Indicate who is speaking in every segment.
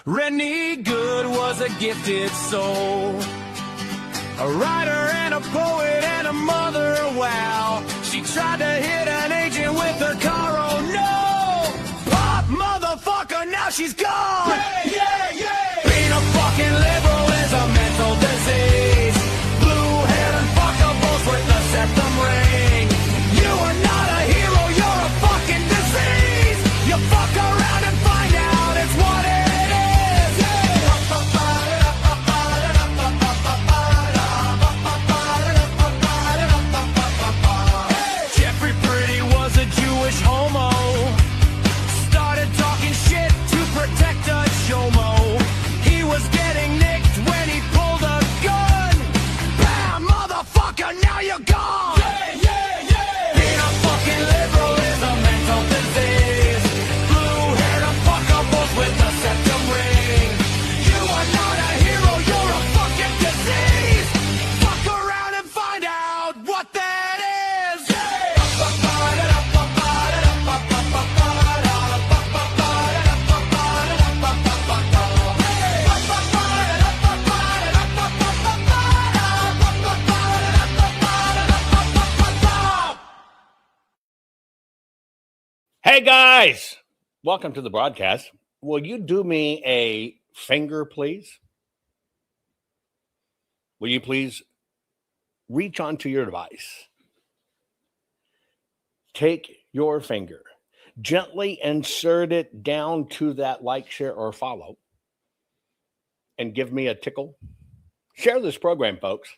Speaker 1: Rennie Good was a gifted soul, a writer and a poet and a mother, wow. She tried to hit an agent with her car, oh no! Pop, motherfucker, now she's gone! Yeah, yeah, yeah! Being a fucking liberal is a mental disease. Blue-haired and fuckables with the septum ring. You are not a hero, you're a fucking disease! You fuck around and find out it's what it is! Homo started talking shit to protect a chomo. He was getting nicked when he pulled a gun. Bam, motherfucker, now you're gone. Yeah, yeah, yeah. Being a fucking liberal is a mental disease. Blue-haired and fuckables with the septum ring. You are not a hero, you're a fucking disease. Fuck around and find out what that is. Yeah.
Speaker 2: Hey guys, welcome to the broadcast. Will you do me a favor, please? Will you please reach onto your device? Take your finger, gently insert it down to that like, share, or follow, and give me a tickle. Share this program, folks.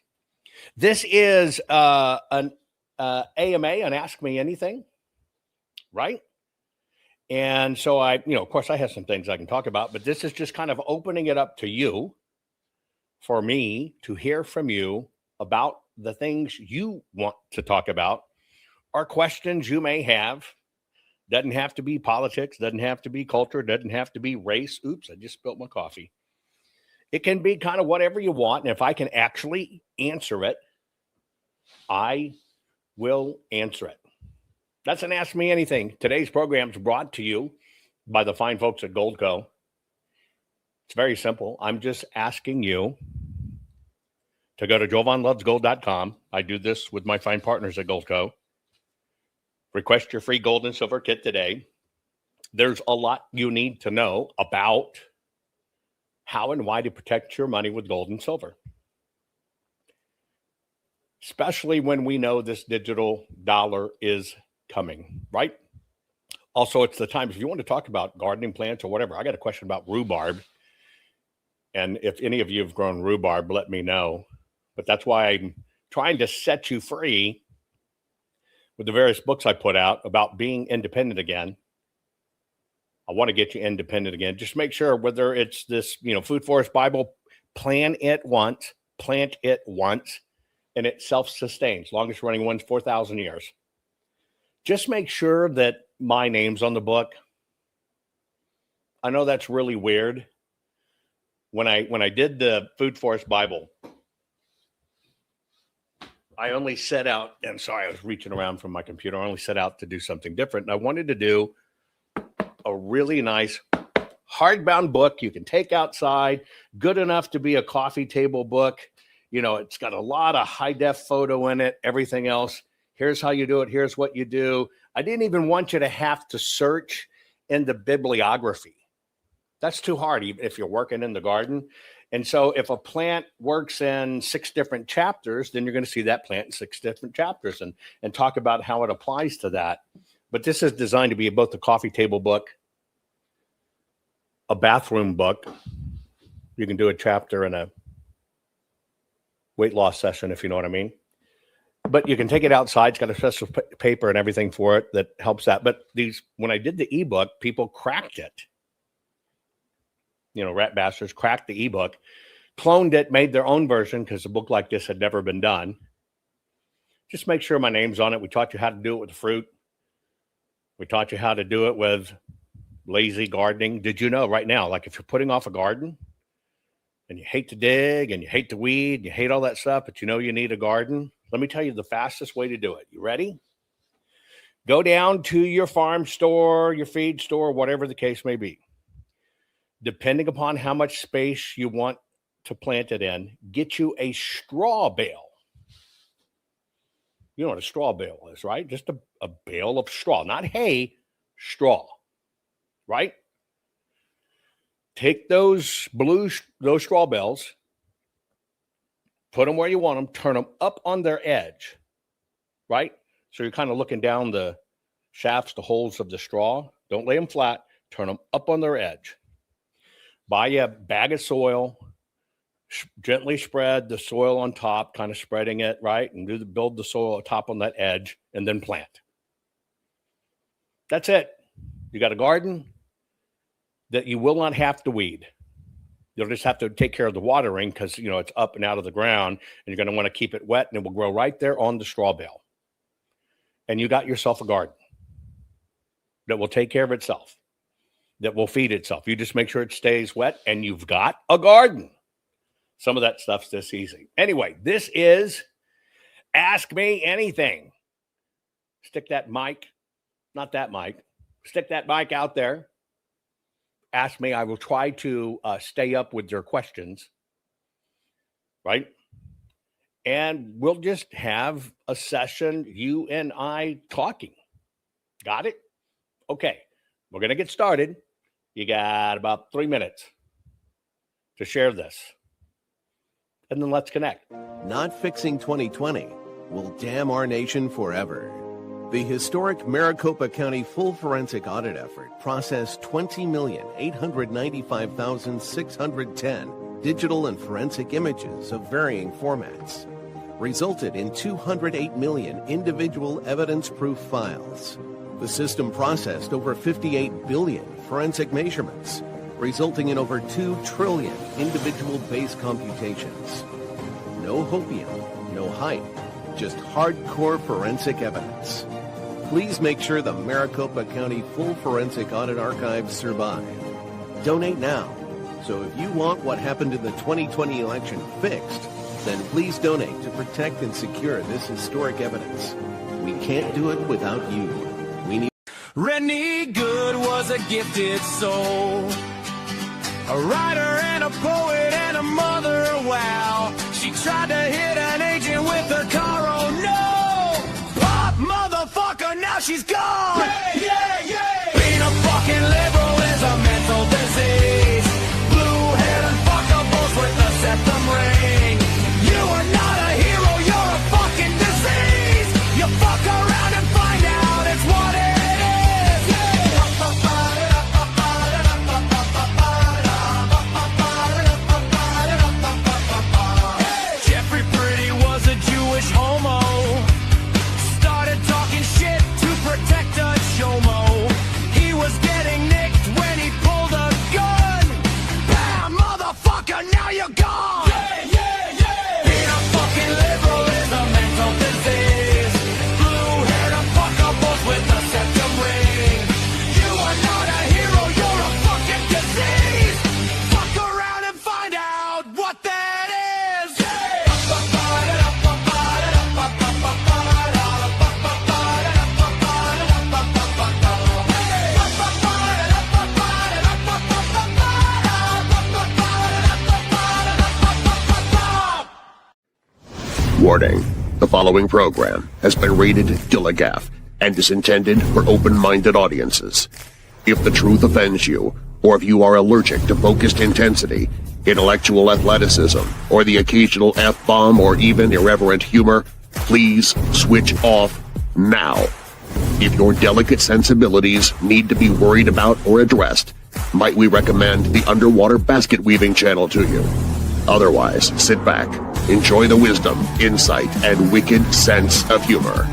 Speaker 2: This is an AMA, an Ask Me Anything, right? And so of course, I have some things I can talk about, but this is just kind of opening it up to you, for me to hear from you about the things you want to talk about, or questions you may have. Doesn't have to be politics, doesn't have to be culture, doesn't have to be race. Oops, I just spilled my coffee. It can be kind of whatever you want. And if I can actually answer it, I will answer it. That's an Ask Me Anything. Today's program is brought to you by the fine folks at Goldco. It's very simple. I'm just asking you to go to jovanlovesgold.com. I do this with my fine partners at Goldco. Request your free gold and silver kit today. There's a lot you need to know about how and why to protect your money with gold and silver, especially when we know this digital dollar is coming, right? Also, it's the time, if you want to talk about gardening plants or whatever. I got a question about rhubarb. And if any of you have grown rhubarb, let me know. But that's why I'm trying to set you free with the various books I put out about being independent again. I want to get you independent again. Just make sure, whether it's this, Food Forest Bible, plant it once, and it self-sustains. Longest running one's 4,000 years. Just make sure that my name's on the book. I know that's really weird. When I did the Food Forest Bible, I only set out, and sorry, I was reaching around from my computer. I only set out to do something different. And I wanted to do a really nice hardbound book you can take outside, good enough to be a coffee table book. It's got a lot of high-def photo in it, everything else. Here's how you do it. Here's what you do. I didn't even want you to have to search in the bibliography. That's too hard, even if you're working in the garden. And so if a plant works in 6 different chapters, then you're going to see that plant in 6 different chapters and talk about how it applies to that. But this is designed to be both a coffee table book, a bathroom book. You can do a chapter in a weight loss session, if you know what I mean. But you can take it outside. It's got a special paper and everything for it that helps that. But when I did the ebook, people cracked it. Rat bastards cracked the ebook, cloned it, made their own version because a book like this had never been done. Just make sure my name's on it. We taught you how to do it with the fruit. We taught you how to do it with lazy gardening. Did you know right now, like if you're putting off a garden and you hate to dig and you hate to weed, and you hate all that stuff, but you need a garden, let me tell you the fastest way to do it. You ready? Go down to your farm store, your feed store, whatever the case may be. depending upon how much space you want to plant it in, get you a straw bale. You know what a straw bale is, right? Just a bale of straw, not hay, straw, right? Take those straw bales, put them where you want them, turn them up on their edge, right? So you're kind of looking down the shafts, the holes of the straw. Don't lay them flat. Turn them up on their edge. Buy you a bag of soil. Gently spread the soil on top, kind of spreading it, right? And build the soil top on that edge and then plant. That's it. You got a garden that you will not have to weed. You'll just have to take care of the watering because, you know, it's up and out of the ground and you're going to want to keep it wet and it will grow right there on the straw bale. And you got yourself a garden that will take care of itself, that will feed itself. You just make sure it stays wet and you've got a garden. Some of that stuff's this easy. Anyway, this is Ask Me Anything. Stick that mic, not that mic, stick that mic out there. Ask me. I will try to stay up with your questions, right? And we'll just have a session, you and I talking. Got it? Okay, we're going to get started. You got about 3 minutes to share this. And then let's connect.
Speaker 3: Not fixing 2020 will damn our nation forever. The historic Maricopa County full forensic audit effort processed 20,895,610 digital and forensic images of varying formats, resulted in 208 million individual evidence-proof files. The system processed over 58 billion forensic measurements, resulting in over 2 trillion individual base computations. No hopium, no hype, just hardcore forensic evidence. Please make sure the Maricopa County Full Forensic Audit Archives survive. Donate now. So if you want what happened in the 2020 election fixed, then please donate to protect and secure this historic evidence. We can't do it without you. We need...
Speaker 1: Rennie Good was a gifted soul, a writer and a poet and a mother, wow. She tried to hit an agent with her car, oh no! Pop, motherfucker, now she's gone! Yeah, yeah, yeah! Being a fucking liberal is a mental disease. Blue-haired and fuckables with a septum ring. You are not a hero, you're a fucking disease! You fuck around and find out it's what it is! Homo started talking shit to protect a chomo. He was getting nicked when he pulled a gun. Bam, motherfucker, now you're gone. Yeah, yeah, yeah. Being a fucking liberal is a mental disease. Blue-haired and fuckables with a septum ring. You are not a hero, you're a fucking disease. Fuck around and find out what that is.
Speaker 4: Warning. The following program has been rated Gilligaff and is intended for open-minded audiences. If the truth offends you, or if you are allergic to focused intensity, intellectual athleticism, or the occasional F-bomb or even irreverent humor, please switch off now. If your delicate sensibilities need to be worried about or addressed, might we recommend the Underwater Basket Weaving channel to you. Otherwise, sit back, enjoy the wisdom, insight, and wicked sense of humor.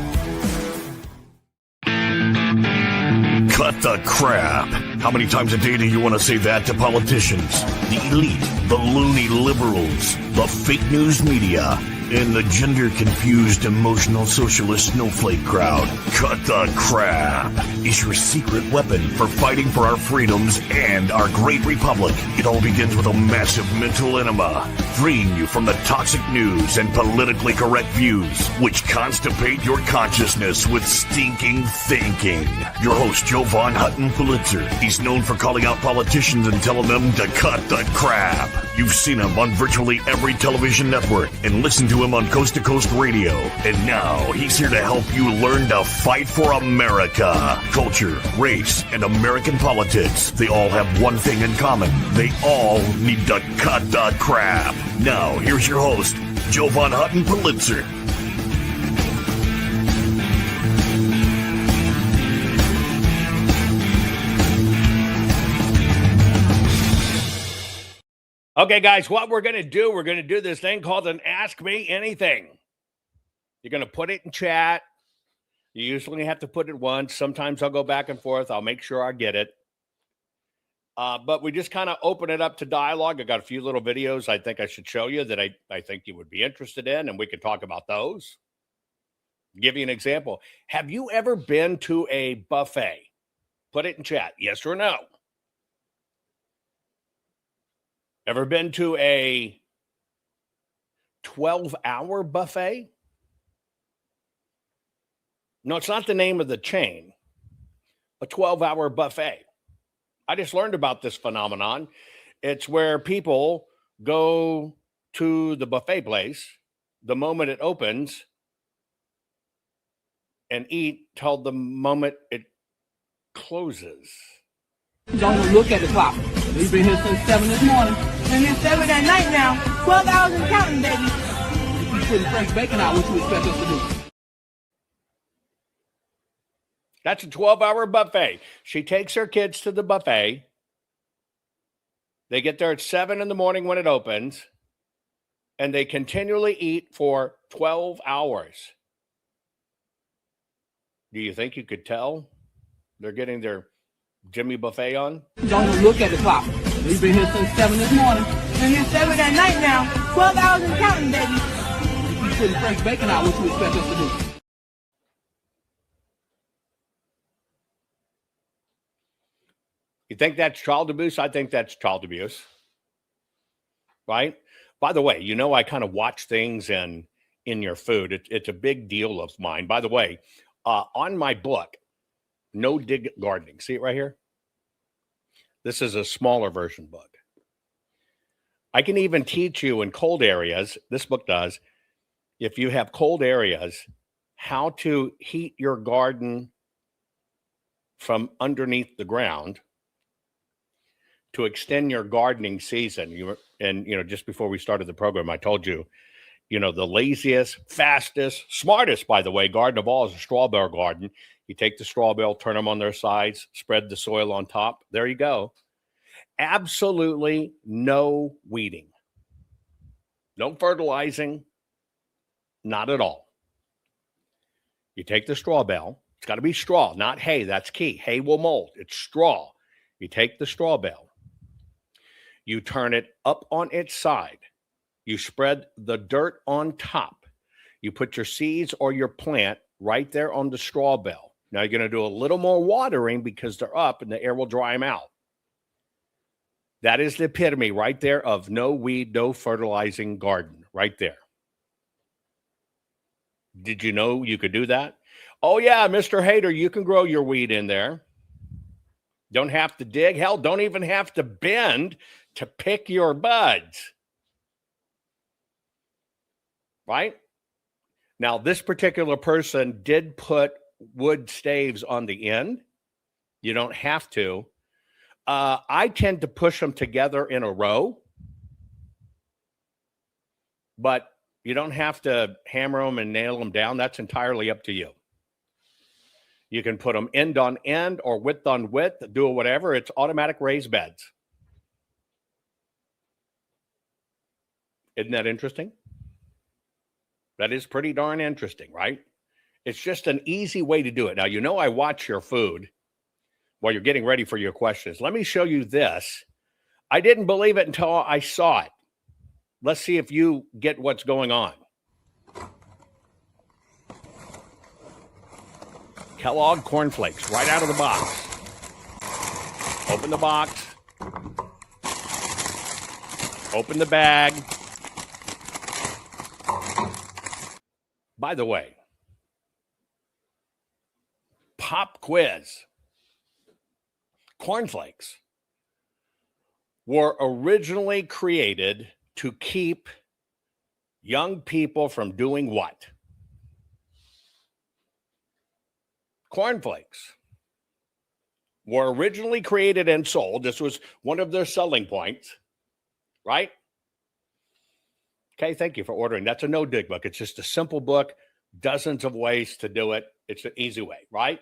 Speaker 5: Cut the crap. How many times a day do you want to say that to politicians? The elite, the loony liberals, the fake news media. and the gender-confused, emotional socialist snowflake crowd. Cut the Crap is your secret weapon for fighting for our freedoms and our great republic. It all begins with a massive mental enema, freeing you from the toxic news and politically correct views, which constipate your consciousness with stinking thinking. Your host, Jovan Hutton Pulitzer. He's known for calling out politicians and telling them to cut the crap. You've seen him on virtually every television network and listened to him on Coast to Coast Radio. And now he's here to help you learn to fight for America. Culture, race, and American politics. They all have one thing in common. They all need to cut the crap. Now, here's your host, Jovan Hutton Pulitzer.
Speaker 2: Okay, guys, what we're going to do this thing called an Ask Me Anything. You're going to put it in chat. You usually have to put it once. Sometimes I'll go back and forth. I'll make sure I get it. But we just kind of open it up to dialogue. I got a few little videos I think I should show you that I think you would be interested in, and we can talk about those. Give you an example. Have you ever been to a buffet? Put it in chat, yes or no. Ever been to a 12-hour buffet? No, it's not the name of the chain. A 12-hour buffet. I just learned about this phenomenon. It's where people go to the buffet place the moment it opens and eat till the moment it closes.
Speaker 6: Don't look at the clock. We've been here since 7 this morning.
Speaker 7: And it's 7 at night now. 12 hours and counting, baby.
Speaker 6: If you putting Frank's bacon out, what you expect us to do?
Speaker 2: That's a 12-hour buffet. She takes her kids to the buffet. They get there at 7 in the morning when it opens, and they continually eat for 12 hours. Do you think you could tell they're getting their Jimmy buffet on?
Speaker 6: Don't look at the clock. We've been here since 7 this morning.
Speaker 7: And it's 7 at night now. 12 hours and counting, baby.
Speaker 6: If you putting Frank's bacon out, what you expect us to do?
Speaker 2: You think that's child abuse? I think that's child abuse. Right? By the way, I kind of watch things in your food. It's a big deal of mine. By the way, on my book, No Dig Gardening. See it right here? This is a smaller version book. I can even teach you in cold areas, this book does, if you have cold areas, how to heat your garden from underneath the ground to extend your gardening season. Just before we started the program, I told you, the laziest, fastest, smartest, by the way, garden of all is a straw bale garden. You take the straw bale, turn them on their sides, spread the soil on top. There you go. Absolutely no weeding. No fertilizing. Not at all. You take the straw bale. It's got to be straw, not hay. That's key. Hay will mold. It's straw. You take the straw bale. You turn it up on its side. You spread the dirt on top. You put your seeds or your plant right there on the straw bale. Now you're going to do a little more watering because they're up and the air will dry them out. That is the epitome right there of no weed, no fertilizing garden right there. Did you know you could do that? Oh, yeah, Mr. Hater, you can grow your weed in there. Don't have to dig. Hell, don't even have to bend to pick your buds. Right? Now, this particular person did put wood staves on the end. You don't have to. I tend to push them together in a row. But you don't have to hammer them and nail them down. That's entirely up to you. You can put them end on end or width on width, do whatever. It's automatic raised beds. Isn't that interesting? That is pretty darn interesting, right? It's just an easy way to do it. Now, I watch your food while you're getting ready for your questions. Let me show you this. I didn't believe it until I saw it. Let's see if you get what's going on. Kellogg cornflakes right out of the box. Open the box. Open the bag. By the way, pop quiz. Cornflakes were originally created to keep young people from doing what? Cornflakes were originally created and sold. This was one of their selling points, right? Okay, thank you for ordering. That's a no-dig book. It's just a simple book, dozens of ways to do it. It's an easy way, right?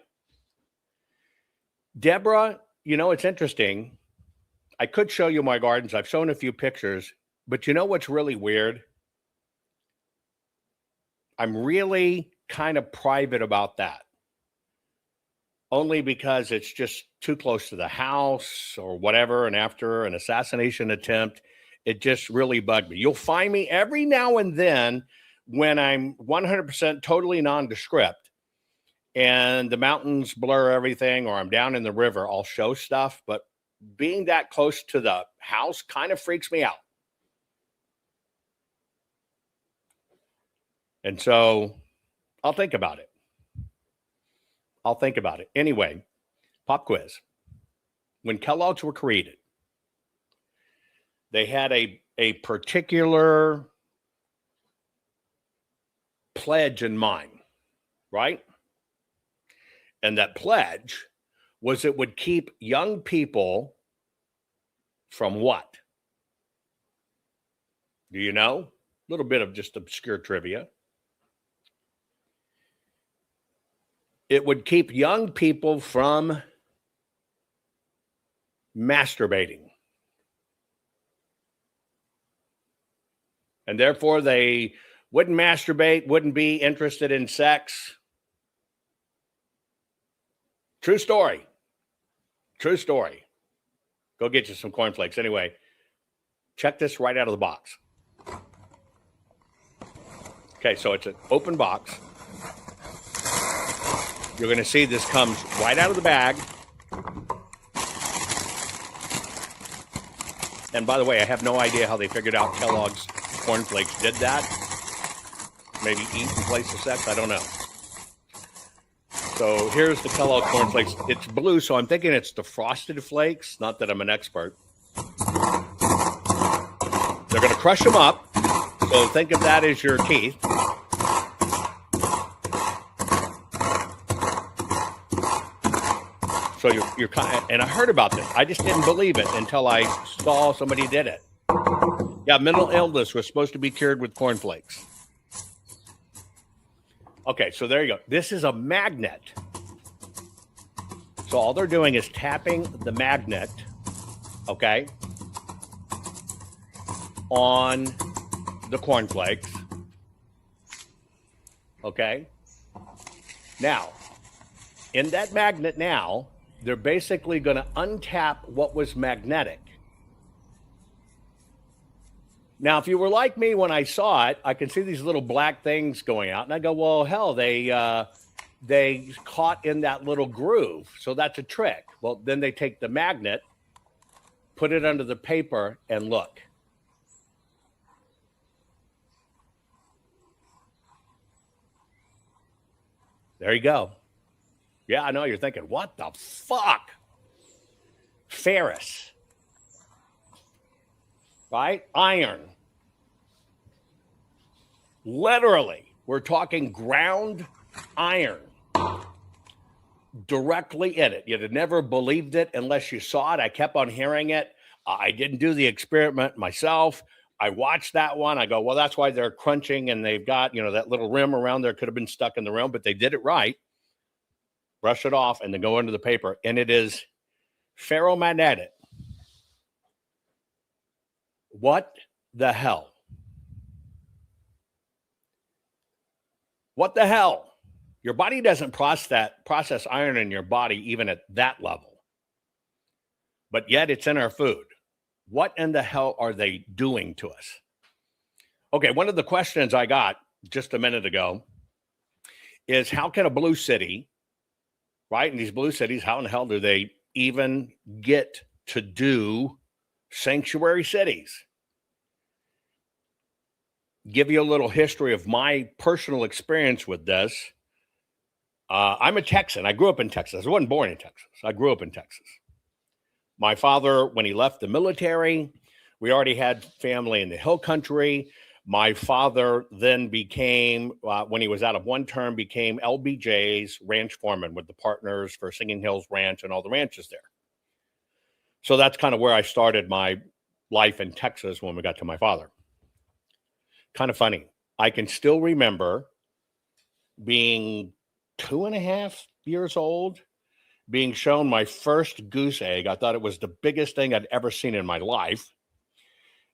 Speaker 2: Deborah, you know, it's interesting. I could show you my gardens. I've shown a few pictures, but you know what's really weird? I'm really kind of private about that. Only because it's just too close to the house or whatever. And after an assassination attempt, it just really bugged me. You'll find me every now and then when I'm 100% totally nondescript and the mountains blur everything, or I'm down in the river, I'll show stuff. But being that close to the house kind of freaks me out. And so I'll think about it. Anyway, pop quiz. When Kellogg's were created, they had a particular pledge in mind, right? And that pledge was it would keep young people from what? Do you know? A little bit of just obscure trivia. It would keep young people from masturbating. And therefore, they wouldn't masturbate, wouldn't be interested in sex. True story. True story. Go get you some cornflakes. Anyway, check this right out of the box. Okay, so it's an open box. You're going to see this comes right out of the bag. And by the way, I have no idea how they figured out Kellogg's cornflakes did that. Maybe eat in place of sex. I don't know. So here's the Kellogg cornflakes. It's blue, so I'm thinking it's the Frosted Flakes. Not that I'm an expert. They're going to crush them up. So think of that as your teeth. So you're kind of, and I heard about this. I just didn't believe it until I saw somebody did it. Yeah, mental illness was supposed to be cured with cornflakes. Okay, so there you go. This is a magnet. So all they're doing is tapping the magnet, okay, on the cornflakes. Okay. Now, in that magnet now, they're basically going to untap what was magnetic. Now, if you were like me when I saw it, I could see these little black things going out. And I go, well, hell, they caught in that little groove. So that's a trick. Well, then they take the magnet, put it under the paper, and look. There you go. Yeah, I know you're thinking, what the fuck? Ferrous. Right? Iron. Literally, we're talking ground iron directly in it. You'd have never believed it unless you saw it. I kept on hearing it. I didn't do the experiment myself. I watched that one. I go, well, that's why they're crunching and they've got, that little rim around there could have been stuck in the rim, but they did it right. Brush it off and then go into the paper. And it is ferromagnetic. What the hell? What the hell? Your body doesn't process iron in your body even at that level. But yet it's in our food. What in the hell are they doing to us? Okay, one of the questions I got just a minute ago is how can a blue city right? In these blue cities, how in the hell do they even get to do sanctuary cities? Give you a little history of my personal experience with this. I'm a Texan. I grew up in Texas. I wasn't born in Texas. I grew up in Texas. My father, when he left the military, we already had family in the hill country. My father then became, when he was out of one term, became LBJ's ranch foreman with the partners for Singing Hills Ranch and all the ranches there. So that's kind of where I started my life in Texas when we got to my father. Kind of funny. I can still remember being 2.5 years old, being shown my first goose egg. I thought it was the biggest thing I'd ever seen in my life.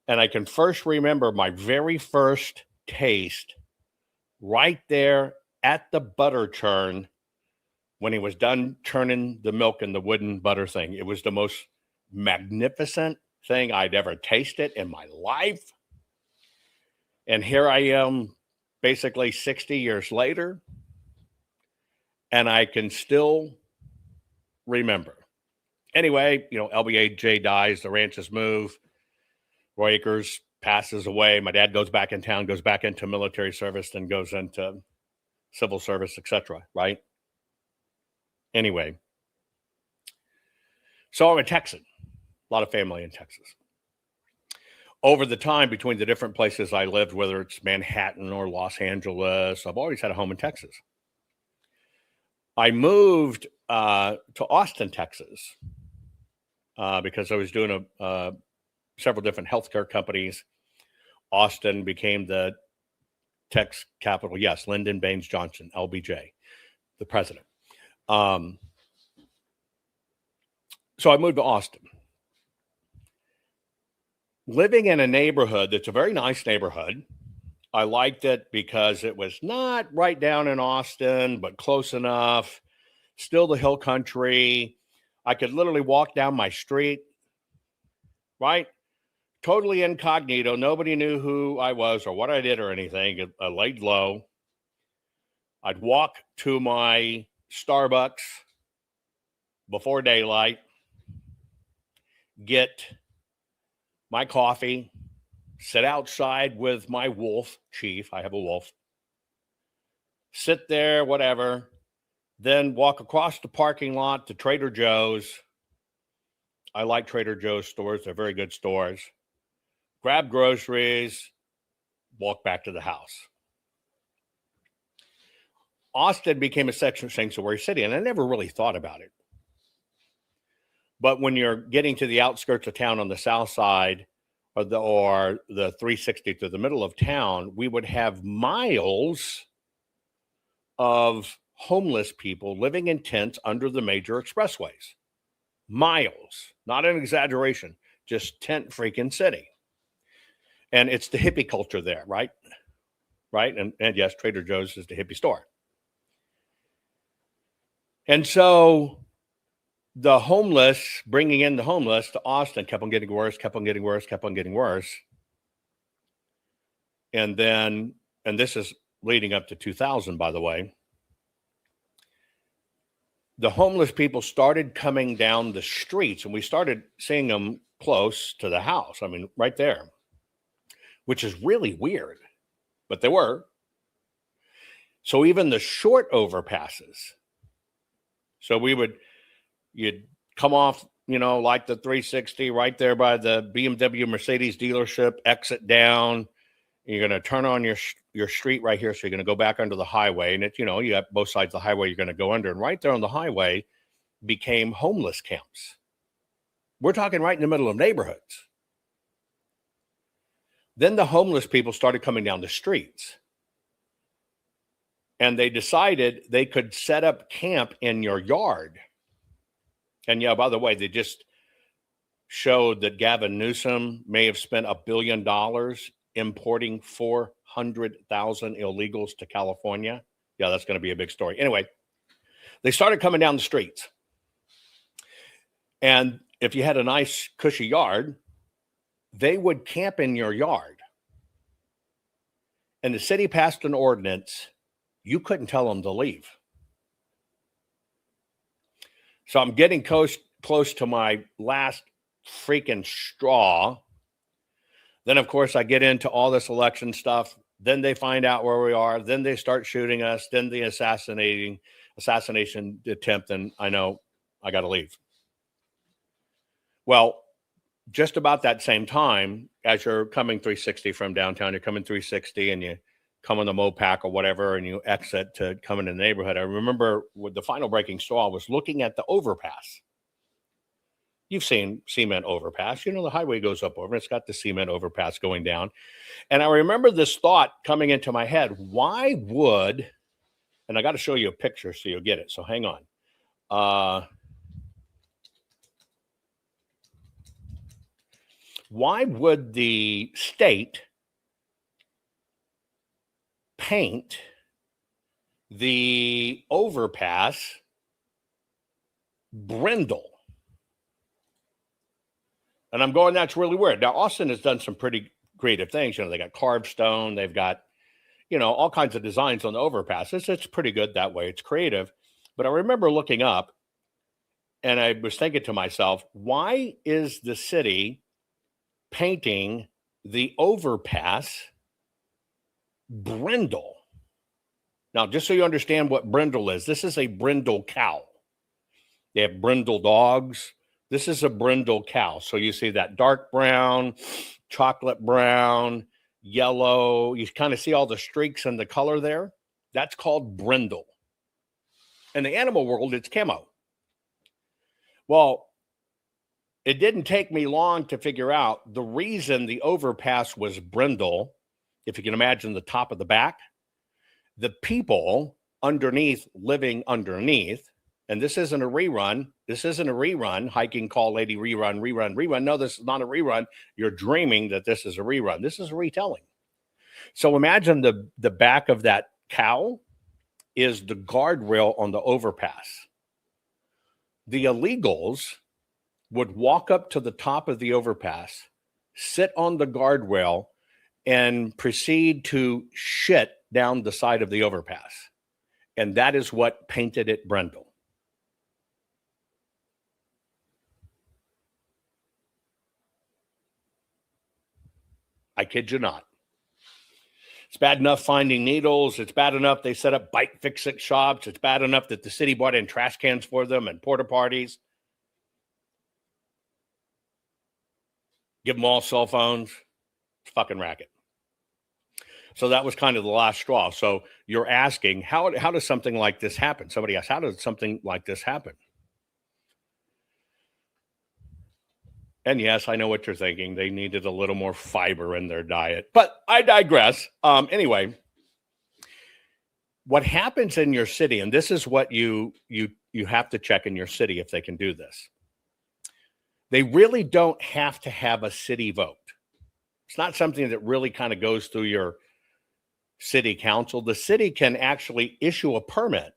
Speaker 2: And I can first remember my very first taste right there at the butter churn when he was done churning the milk in the wooden butter thing. It was the most magnificent thing I'd ever tasted in my life. And here I am, basically 60 years later, and I can still remember. Anyway, LBJ dies, the ranches move. Roy Akers passes away. My dad goes back in town, goes back into military service, then goes into civil service, etc. Right? Anyway, so I'm a Texan. A lot of family in Texas. Over the time between the different places I lived, whether it's Manhattan or Los Angeles, I've always had a home in Texas. I moved to Austin, Texas, because I was doing several different healthcare companies. Austin became the Tex capital. Yes, Lyndon Baines Johnson, LBJ, the president. So I moved to Austin. Living in a neighborhood that's a very nice neighborhood. I liked it because it was not right down in Austin, but close enough. Still the hill country. I could literally walk down my street, right? Totally incognito. Nobody knew who I was or what I did or anything. I laid low. I'd walk to my Starbucks before daylight, get my coffee, sit outside with my wolf, Chief. I have a wolf. Sit there, whatever. Then walk across the parking lot to Trader Joe's. I like Trader Joe's stores. They're very good stores. Grab groceries, walk back to the house. Austin became a sanctuary city, and I never really thought about it. But when you're getting to the outskirts of town on the south side, or the 360 to the middle of town, we would have miles of homeless people living in tents under the major expressways. Miles, not an exaggeration, just tent freaking city. And it's the hippie culture there, right? Right? And yes, Trader Joe's is the hippie store. And so the homeless, bringing in the homeless to Austin kept on getting worse, kept on getting worse, kept on getting worse. And then, and this is leading up to 2000, by the way, the homeless people started coming down the streets, and we started seeing them close to the house. I mean, right there, which is really weird, but they were. So even the short overpasses. So you'd come off, like the 360 right there by the BMW Mercedes dealership, exit down. You're going to turn on your street right here. So you're going to go back under the highway. And it, you have both sides of the highway you're going to go under. And right there on the highway became homeless camps. We're talking right in the middle of neighborhoods. Then the homeless people started coming down the streets. And they decided they could set up camp in your yard. And yeah, by the way, they just showed that Gavin Newsom may have spent $1 billion importing 400,000 illegals to California. Yeah, that's going to be a big story. Anyway, they started coming down the streets. And if you had a nice, cushy yard, they would camp in your yard. And the city passed an ordinance. You couldn't tell them to leave. So I'm getting close to my last freaking straw. Then, of course, I get into all this election stuff. Then they find out where we are. Then they start shooting us. Then the assassination attempt. And I know I got to leave. Well, just about that same time, as you're coming 360 from downtown, you're coming 360 and you come on the Mopac or whatever, and you exit to come in the neighborhood. I remember with the final breaking straw, I was looking at the overpass. You've seen cement overpass. You know, the highway goes up over, it's got the cement overpass going down. And I remember this thought coming into my head. Why would, and I got to show you a picture so you'll get it. So hang on. Why would the state paint the overpass brindle? And I'm going, that's really weird. Now, Austin has done some pretty creative things. You know, they got carved stone. They've got, you know, all kinds of designs on the overpasses. It's pretty good that way. It's creative. But I remember looking up and I was thinking to myself, why is the city painting the overpass brindle? Now, just so you understand what brindle is, this is a brindle cow. They have brindle dogs. This is a brindle cow. So you see that dark brown, chocolate brown, yellow. You kind of see all the streaks in the color there. That's called brindle. In the animal world, it's camo. Well, it didn't take me long to figure out the reason the overpass was brindle. If you can imagine the top of the back, the people underneath, living underneath, and this isn't a rerun. This isn't a rerun. Hiking Call Lady rerun. No, this is not a rerun. You're dreaming that this is a rerun. This is a retelling. So imagine the back of that cow is the guardrail on the overpass. The illegals would walk up to the top of the overpass, sit on the guardrail, and proceed to shit down the side of the overpass. And that is what painted it brindle. I kid you not. It's bad enough finding needles. It's bad enough they set up bike fix-it shops. It's bad enough that the city brought in trash cans for them and porta parties. Give them all cell phones. It's fucking racket. So that was kind of the last straw. So you're asking, how does something like this happen? Somebody asked, how does something like this happen? And yes, I know what you're thinking. They needed a little more fiber in their diet. But I digress. Anyway, what happens in your city, and this is what you have to check in your city if they can do this. They really don't have to have a city vote. It's not something that really kind of goes through your city council. The city can actually issue a permit.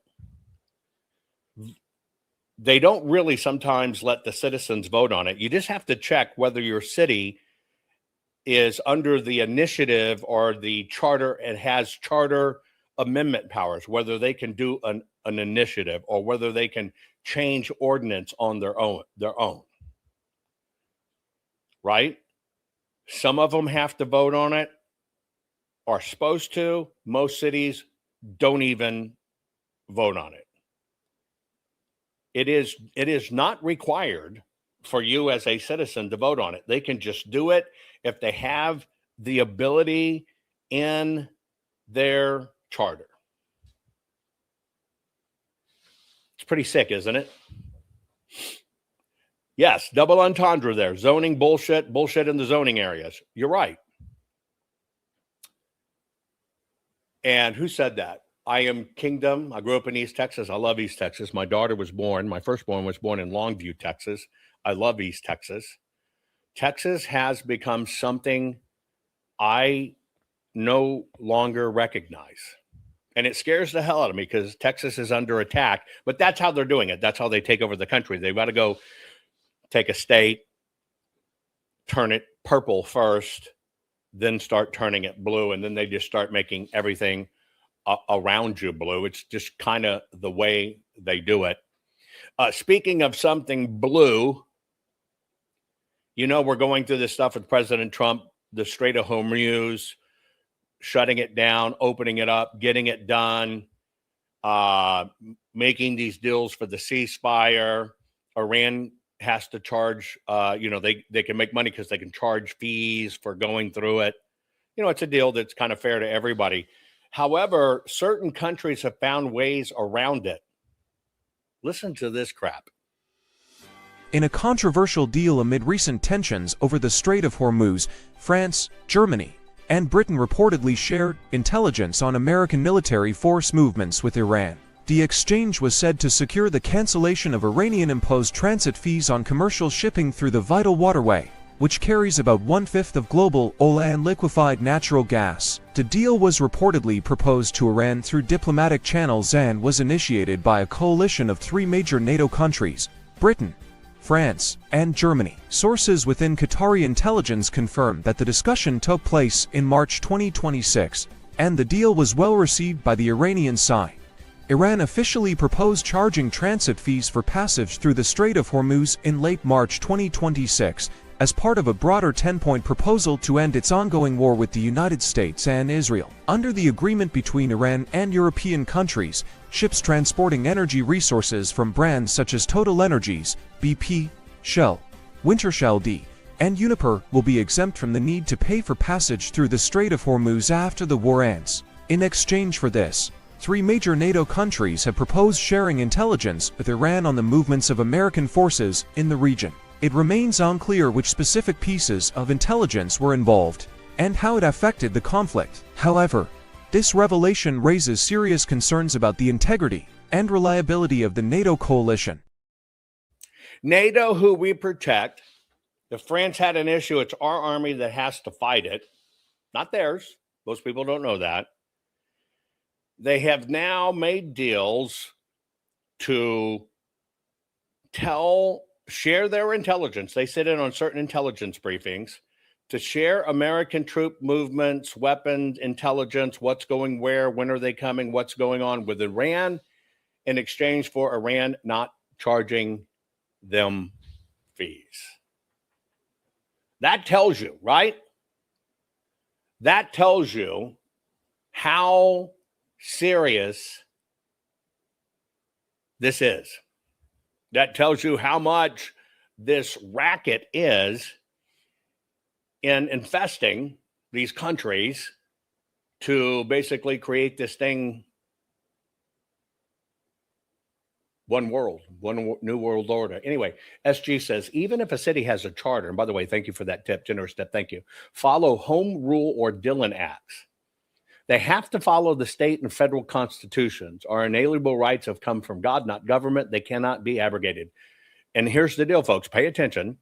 Speaker 2: They don't really sometimes let the citizens vote on it. You just have to check whether your city is under the initiative or the charter and has charter amendment powers, whether they can do an initiative or whether they can change ordinance on their own. Right? Some of them have to vote on it, are supposed to. Most cities don't even vote on it. It is not required for you as a citizen to vote on it. They can just do it if they have the ability in their charter. It's pretty sick, isn't it? Yes, double entendre there. Zoning bullshit in the zoning areas. You're right. And who said that? I am kingdom. I grew up in East Texas. I love East Texas. My firstborn was born in Longview, Texas. I love East Texas. Texas has become something I no longer recognize. And it scares the hell out of me because Texas is under attack. But that's how they're doing it. That's how they take over the country. They've got to go take a state, turn it purple first, then start turning it blue. And then they just start making everything around you blue. It's just kind of the way they do it. Speaking of something blue, you know, we're going through this stuff with President Trump, the Strait of Hormuz, shutting it down, opening it up, getting it done, making these deals for the ceasefire. Iran has to charge, they can make money because they can charge fees for going through it. You know, it's a deal that's kind of fair to everybody. However, certain countries have found ways around it. Listen to this crap.
Speaker 8: In a controversial deal amid recent tensions over the Strait of Hormuz, France, Germany, and Britain reportedly shared intelligence on American military force movements with Iran. The exchange was said to secure the cancellation of Iranian-imposed transit fees on commercial shipping through the vital waterway, which carries about 1/5 of global oil and liquefied natural gas. The deal was reportedly proposed to Iran through diplomatic channels and was initiated by a coalition of 3 major NATO countries: Britain, France, and Germany. Sources within Qatari intelligence confirmed that the discussion took place in March 2026, and the deal was well received by the Iranian side. Iran officially proposed charging transit fees for passage through the Strait of Hormuz in late March 2026, as part of a broader 10-point proposal to end its ongoing war with the United States and Israel. Under the agreement between Iran and European countries, ships transporting energy resources from brands such as Total Energies, BP, Shell, Wintershall Dea, and Uniper will be exempt from the need to pay for passage through the Strait of Hormuz after the war ends. In exchange for this, 3 major NATO countries have proposed sharing intelligence with Iran on the movements of American forces in the region. It remains unclear which specific pieces of intelligence were involved and how it affected the conflict. However, this revelation raises serious concerns about the integrity and reliability of the NATO coalition.
Speaker 2: NATO, who we protect, if France had an issue, it's our army that has to fight it, not theirs. Most people don't know that. They have now made deals to share their intelligence. They sit in on certain intelligence briefings to share American troop movements, weapons, intelligence, what's going where, when are they coming, what's going on with Iran, in exchange for Iran not charging them fees. That tells you, right? That tells you how serious this is. That tells you how much this racket is in infesting these countries to basically create this thing, one world, one new world order. Anyway, SG says, even if a city has a charter, and by the way, thank you for that tip, generous tip, thank you, follow Home Rule or Dillon Acts. They have to follow the state and federal constitutions. Our inalienable rights have come from God, not government. They cannot be abrogated. And here's the deal, folks. Pay attention.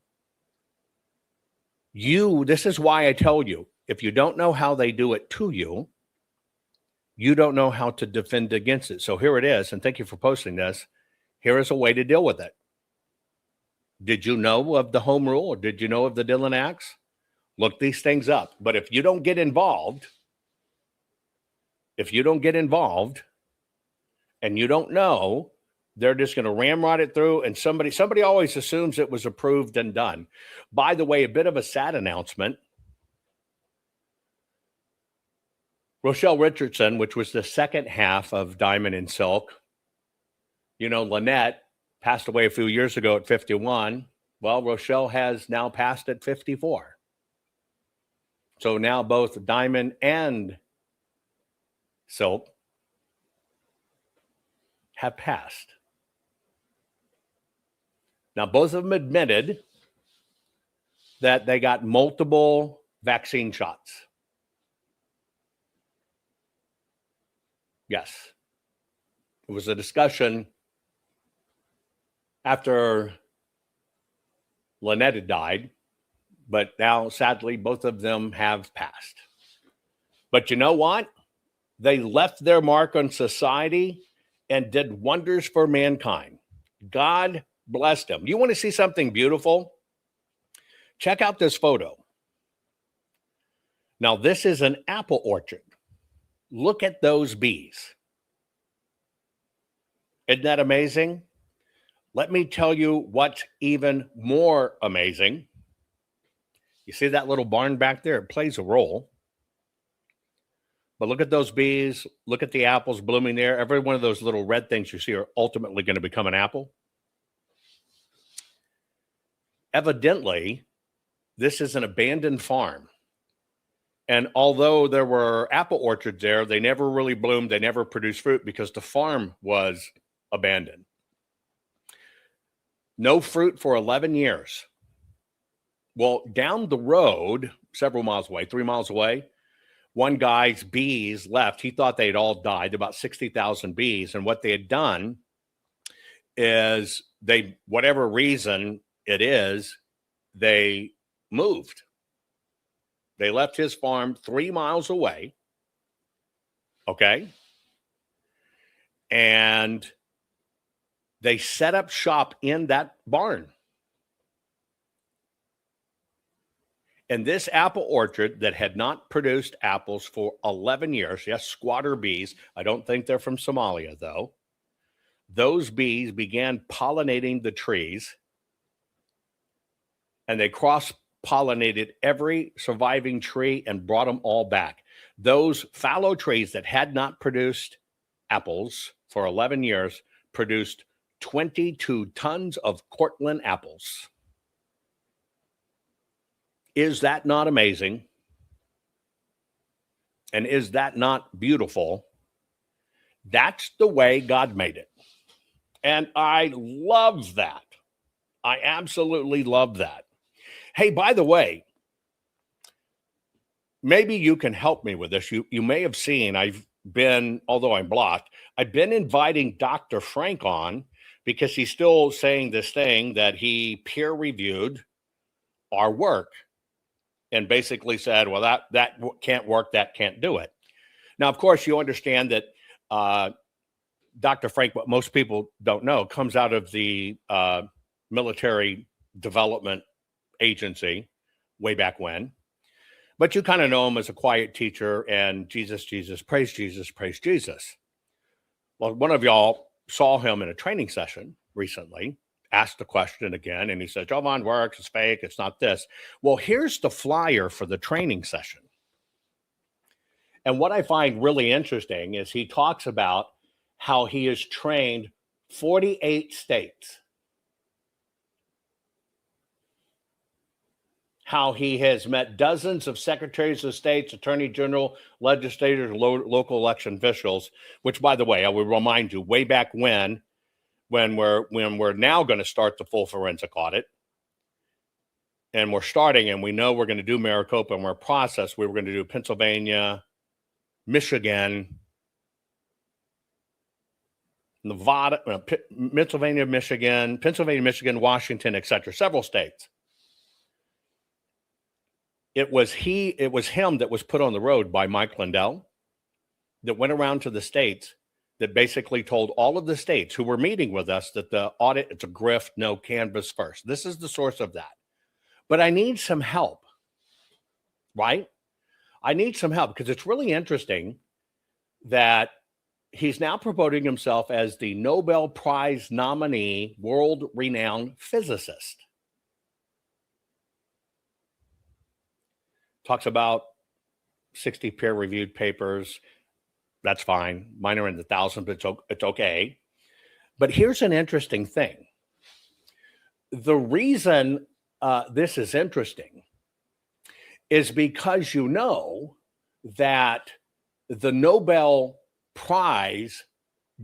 Speaker 2: This is why I tell you, if you don't know how they do it to you, you don't know how to defend against it. So here it is, and thank you for posting this. Here is a way to deal with it. Did you know of the Home Rule, or did you know of the Dillon Acts? Look these things up. But if you don't get involved, and you don't know, they're just going to ramrod it through, and somebody always assumes it was approved and done. By the way, a bit of a sad announcement. Rochelle Richardson, which was the second half of Diamond and Silk, Lynette passed away a few years ago at 51. Well, Rochelle has now passed at 54. So now both Diamond and Silk have passed. Now, both of them admitted that they got multiple vaccine shots. Yes. It was a discussion after Lynette had died, but now, sadly, both of them have passed. But you know what? They left their mark on society and did wonders for mankind. God bless them. You want to see something beautiful? Check out this photo. Now, this is an apple orchard. Look at those bees. Isn't that amazing? Let me tell you what's even more amazing. You see that little barn back there? It plays a role. But look at those bees. Look at the apples blooming there. Every one of those little red things you see are ultimately going to become an apple. Evidently, this is an abandoned farm. And although there were apple orchards there, they never really bloomed. They never produced fruit because the farm was abandoned. No fruit for 11 years. Well, down the road, several miles away, 3 miles away, one guy's bees left. He thought they'd all died, about 60,000 bees. And what they had done is they, whatever reason it is, they moved. They left his farm 3 miles away. Okay. And they set up shop in that barn. And this apple orchard that had not produced apples for 11 years, yes, squatter bees. I don't think they're from Somalia, though. Those bees began pollinating the trees, and they cross-pollinated every surviving tree and brought them all back. Those fallow trees that had not produced apples for 11 years produced 22 tons of Cortland apples. Is that not amazing? And is that not beautiful? That's the way God made it. And I love that. I absolutely love that. Hey, by the way, maybe you can help me with this. You may have seen I've been, although I'm blocked, I've been inviting Dr. Frank on because he's still saying this thing that he peer reviewed our work and basically said, well, that can't work, that can't do it. Now, of course, you understand that Dr. Frank, what most people don't know, comes out of the military development agency way back when. But you kind of know him as a quiet teacher and Jesus, Jesus, praise Jesus, praise Jesus. Well, one of y'all saw him in a training session recently, asked the question again, and he said, Jovan works, it's fake, it's not this. Well, here's the flyer for the training session. And what I find really interesting is he talks about how he has trained 48 states, how he has met dozens of secretaries of states, attorney general, legislators, local election officials, which, by the way, I will remind you, way back when we're now going to start the full forensic audit, and we're starting, and we know we're going to do Maricopa, and we're processed. We were going to do Pennsylvania, Michigan, Nevada, Pennsylvania, Michigan, Washington, etc., several states. It was him that was put on the road by Mike Lindell that went around to the states that basically told all of the states who were meeting with us that the audit, it's a grift, no, canvas first. This is the source of that. But I need some help, right? I need some help because it's really interesting that he's now promoting himself as the Nobel Prize nominee, world-renowned physicist. Talks about 60 peer-reviewed papers. That's fine. Mine are in the thousands, but it's okay. But here's an interesting thing. The reason this is interesting is because you know that the Nobel Prize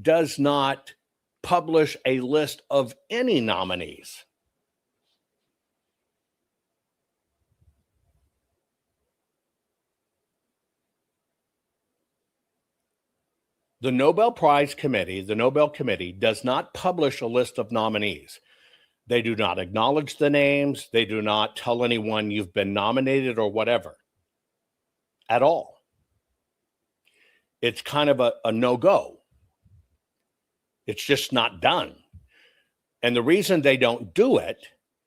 Speaker 2: does not publish a list of any nominees. The Nobel Prize Committee, the Nobel Committee, does not publish a list of nominees. They do not acknowledge the names. They do not tell anyone you've been nominated or whatever at all. It's kind of a no-go. It's just not done. And the reason they don't do it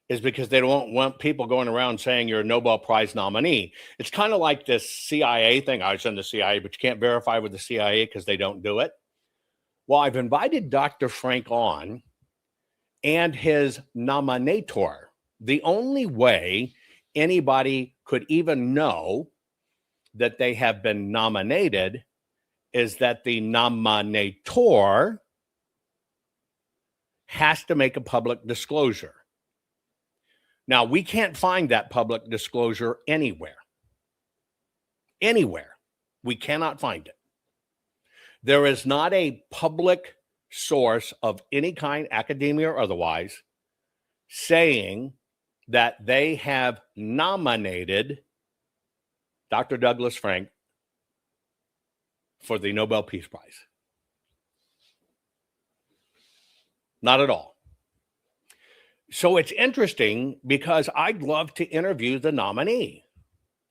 Speaker 2: is because they don't want people going around saying you're a Nobel Prize nominee. It's kind of like this CIA thing. I was in the CIA, but you can't verify with the CIA because they don't do it. Well, I've invited Dr. Frank on, and his nominator. The only way anybody could even know that they have been nominated is that the nominator has to make a public disclosure. Now, we can't find that public disclosure anywhere. Anywhere. We cannot find it. There is not a public source of any kind, academia or otherwise, saying that they have nominated Dr. Douglas Frank for the Nobel Peace Prize. Not at all. So it's interesting because I'd love to interview the nominee.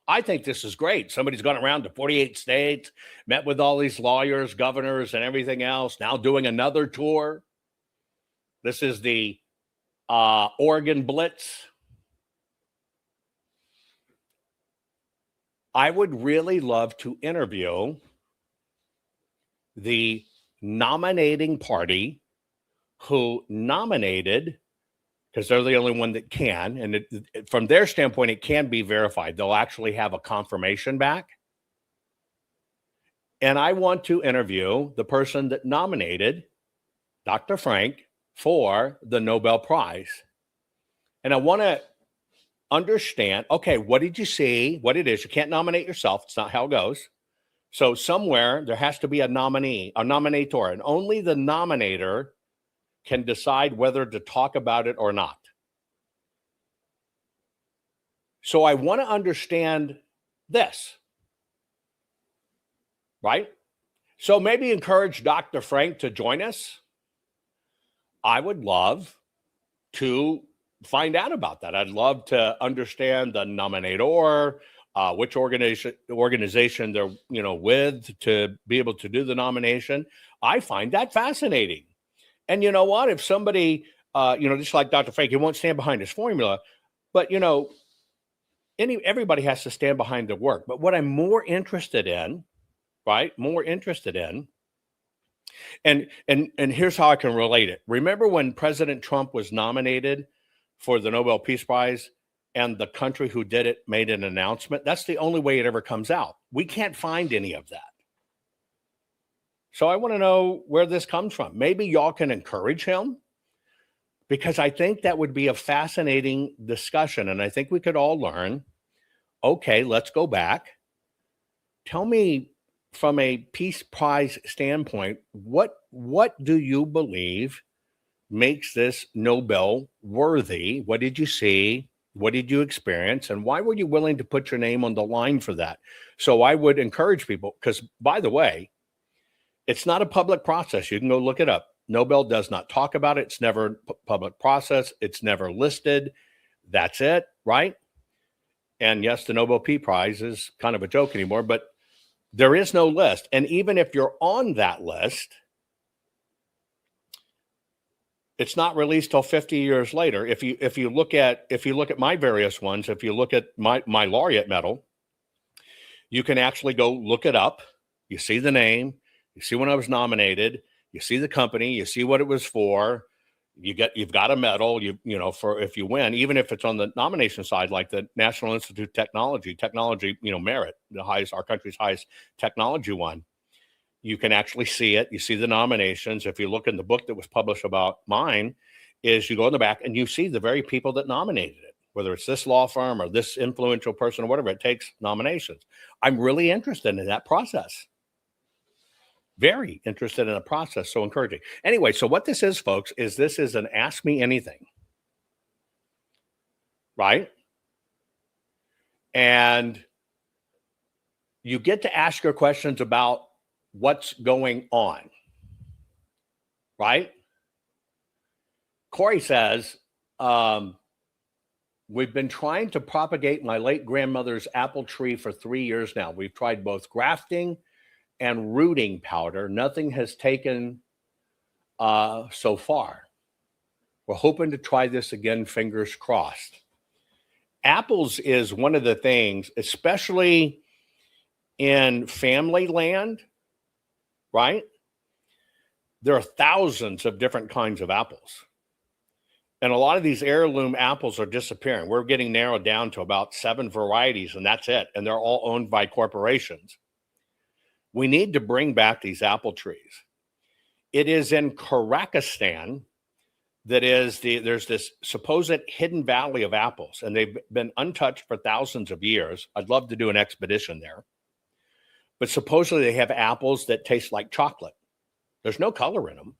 Speaker 2: I think this is great. Somebody's gone around to 48 states, met with all these lawyers, governors, and everything else, now doing another tour. This is the Oregon Blitz. I would really love to interview the nominating party who nominated, because they're the only one that can, and from their standpoint, it can be verified. They'll actually have a confirmation back. And I want to interview the person that nominated Dr. Frank for the Nobel Prize. And I want to understand, okay, what did you see? What it is? You can't nominate yourself. It's not how it goes. So somewhere there has to be a nominee, a nominator, and only the nominator can decide whether to talk about it or not. So I want to understand this, right? So maybe encourage Dr. Frank to join us. I would love to find out about that. I'd love to understand the nominator, which organization they're with to be able to do the nomination. I find that fascinating. And you know what? If somebody, just like Dr. Frank, he won't stand behind his formula, but everybody has to stand behind their work. But what I'm more interested in, right? More interested in, and here's how I can relate it. Remember when President Trump was nominated for the Nobel Peace Prize and the country who did it made an announcement? That's the only way it ever comes out. We can't find any of that. So I want to know where this comes from. Maybe y'all can encourage him, because I think that would be a fascinating discussion. And I think we could all learn, okay, let's go back. Tell me from a Peace Prize standpoint, what do you believe makes this Nobel worthy? What did you see? What did you experience? And why were you willing to put your name on the line for that? So I would encourage people, because by the way, it's not a public process. You can go look it up. Nobel does not talk about it. It's never a public process. It's never listed. That's it, right? And yes, the Nobel Peace Prize is kind of a joke anymore, but there is no list. And even if you're on that list, it's not released till 50 years later. If you look at my various ones, if you look at my laureate medal, you can actually go look it up. You see the name. You see when I was nominated, you see the company, you see what it was for. You've got a medal, for if you win, even if it's on the nomination side, like the National Institute of Technology, merit, our country's highest technology one. You can actually see it. You see the nominations. If you look in the book that was published about mine, is you go in the back and you see the very people that nominated it, whether it's this law firm or this influential person or whatever, it takes nominations. I'm really interested in that process. Very interested in the process, so encouraging. Anyway, so what this is, folks, is this is an Ask Me Anything, right? And you get to ask your questions about what's going on, right? Corey says, we've been trying to propagate my late grandmother's apple tree for 3 years now. We've tried both grafting and rooting powder. Nothing has taken so far. We're hoping to try this again, fingers crossed. Apples is one of the things, especially in family land, right? There are thousands of different kinds of apples. And a lot of these heirloom apples are disappearing. We're getting narrowed down to about 7 varieties, and that's it. And they're all owned by corporations. We need to bring back these apple trees. It is in Kazakhstan there's this supposed hidden valley of apples, and they've been untouched for thousands of years. I'd love to do an expedition there. But supposedly they have apples that taste like chocolate. There's no color in them,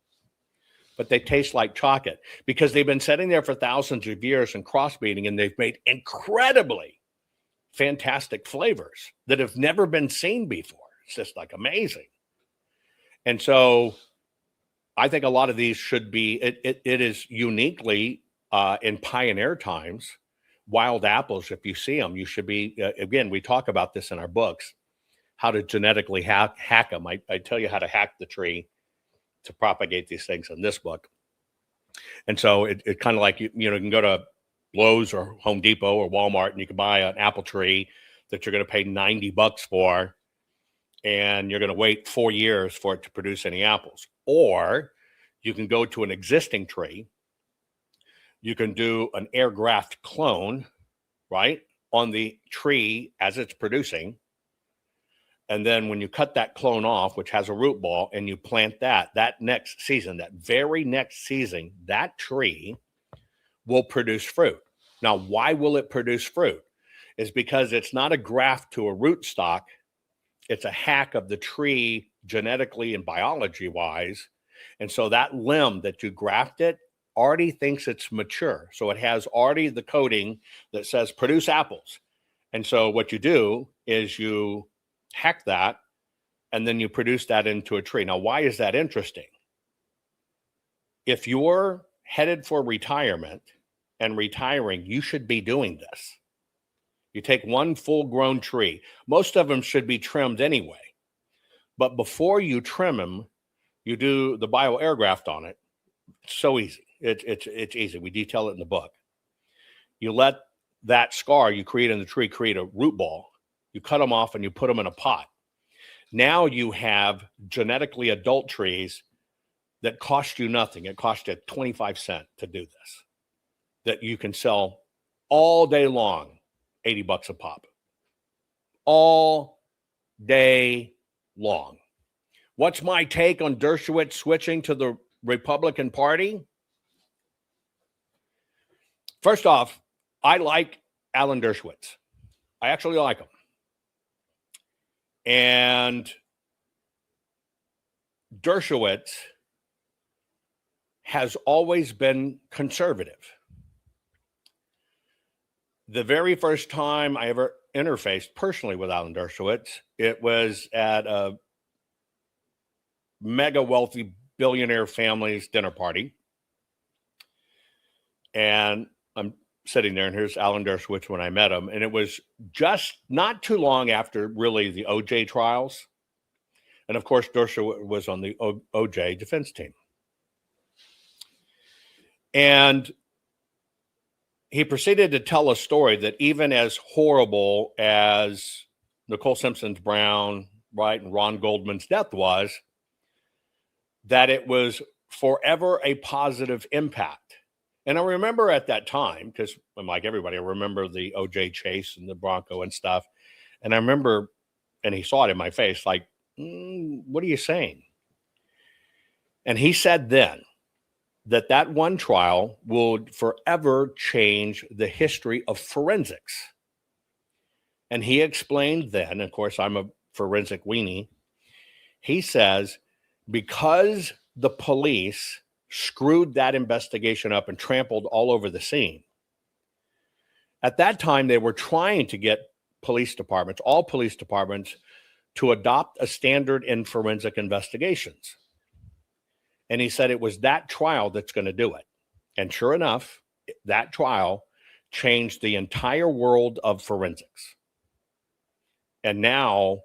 Speaker 2: but they taste like chocolate because they've been sitting there for thousands of years and crossbreeding, and they've made incredibly fantastic flavors that have never been seen before. It's just like amazing. And so I think a lot of these should be, it is uniquely in pioneer times, wild apples. If you see them, you should be, again, we talk about this in our books, how to genetically hack them. I tell you how to hack the tree to propagate these things in this book. And so it kind of like, you can go to Lowe's or Home Depot or Walmart and you can buy an apple tree that you're going to pay $90 for, and you're going to wait 4 years for it to produce any apples. Or you can go to an existing tree. You can do an air graft clone, right, on the tree as it's producing. And then when you cut that clone off, which has a root ball, and you plant that next season, that very next season, that tree will produce fruit. Now, why will it produce fruit? Is because it's not a graft to a root stock. It's a hack of the tree genetically and biology wise. And so that limb that you grafted already thinks it's mature. So it has already the coding that says produce apples. And so what you do is you hack that and then you produce that into a tree. Now, why is that interesting? If you're headed for retirement and retiring, you should be doing this. You take one full-grown tree. Most of them should be trimmed anyway. But before you trim them, you do the bio-air graft on it. It's so easy. It's easy. We detail it in the book. You let that scar you create in the tree create a root ball. You cut them off and you put them in a pot. Now you have genetically adult trees that cost you nothing. It costs you 25 cents to do this, that you can sell all day long. $80 a pop. All day long. What's my take on Dershowitz switching to the Republican Party? First off, I like Alan Dershowitz. I actually like him. And Dershowitz has always been conservative. The very first time I ever interfaced personally with Alan Dershowitz, it was at a mega wealthy billionaire family's dinner party. And I'm sitting there, and here's Alan Dershowitz when I met him. And it was just not too long after really the OJ trials. And of course, Dershowitz was on the OJ defense team. And he proceeded to tell a story that even as horrible as Nicole Simpson's Brown, right, and Ron Goldman's death was, that it was forever a positive impact. And I remember at that time, because like everybody, I remember the OJ chase and the Bronco and stuff. And I remember, and he saw it in my face, like, what are you saying? And he said then that one trial would forever change the history of forensics. And he explained then, of course, I'm a forensic weenie. He says, because the police screwed that investigation up and trampled all over the scene. At that time, they were trying to get police departments, all police departments, to adopt a standard in forensic investigations. And he said it was that trial that's going to do it. And sure enough, that trial changed the entire world of forensics. And now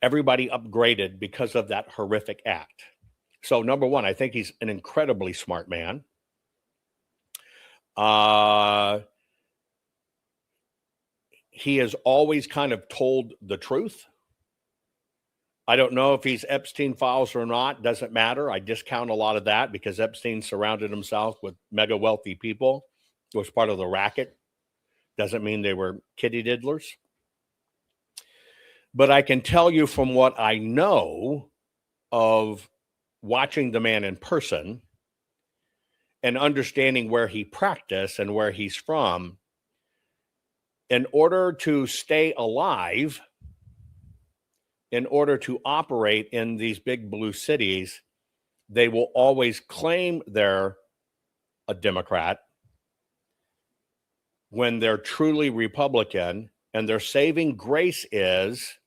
Speaker 2: everybody upgraded because of that horrific act. So number one, I think he's an incredibly smart man. He has always kind of told the truth. I don't know if he's Epstein files or not. Doesn't matter. I discount a lot of that because Epstein surrounded himself with mega wealthy people. It was part of the racket. Doesn't mean they were kitty diddlers. But I can tell you from what I know of watching the man in person and understanding where he practiced and where he's from, in order to stay alive, in order to operate in these big blue cities, they will always claim they're a Democrat when they're truly Republican, and their saving grace is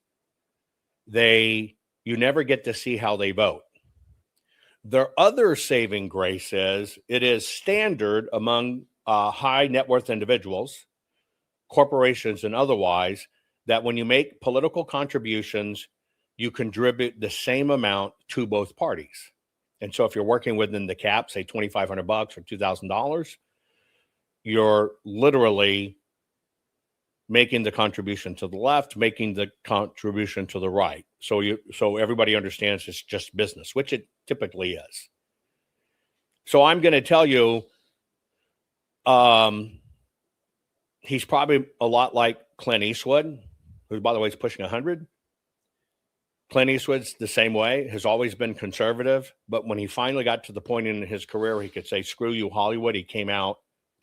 Speaker 2: you never get to see how they vote. Their other saving grace is it is standard among high net worth individuals, corporations and otherwise, that when you make political contributions, you contribute the same amount to both parties. And so if you're working within the cap, say $2,500 or $2,000, you're literally making the contribution to the left, making the contribution to the right. So everybody understands it's just business, which it typically is. So I'm going to tell you, he's probably a lot like Clint Eastwood, who, by the way, is pushing 100. Clint Eastwood's the same way, has always been conservative. But when he finally got to the point in his career where he could say, screw you, Hollywood, he came out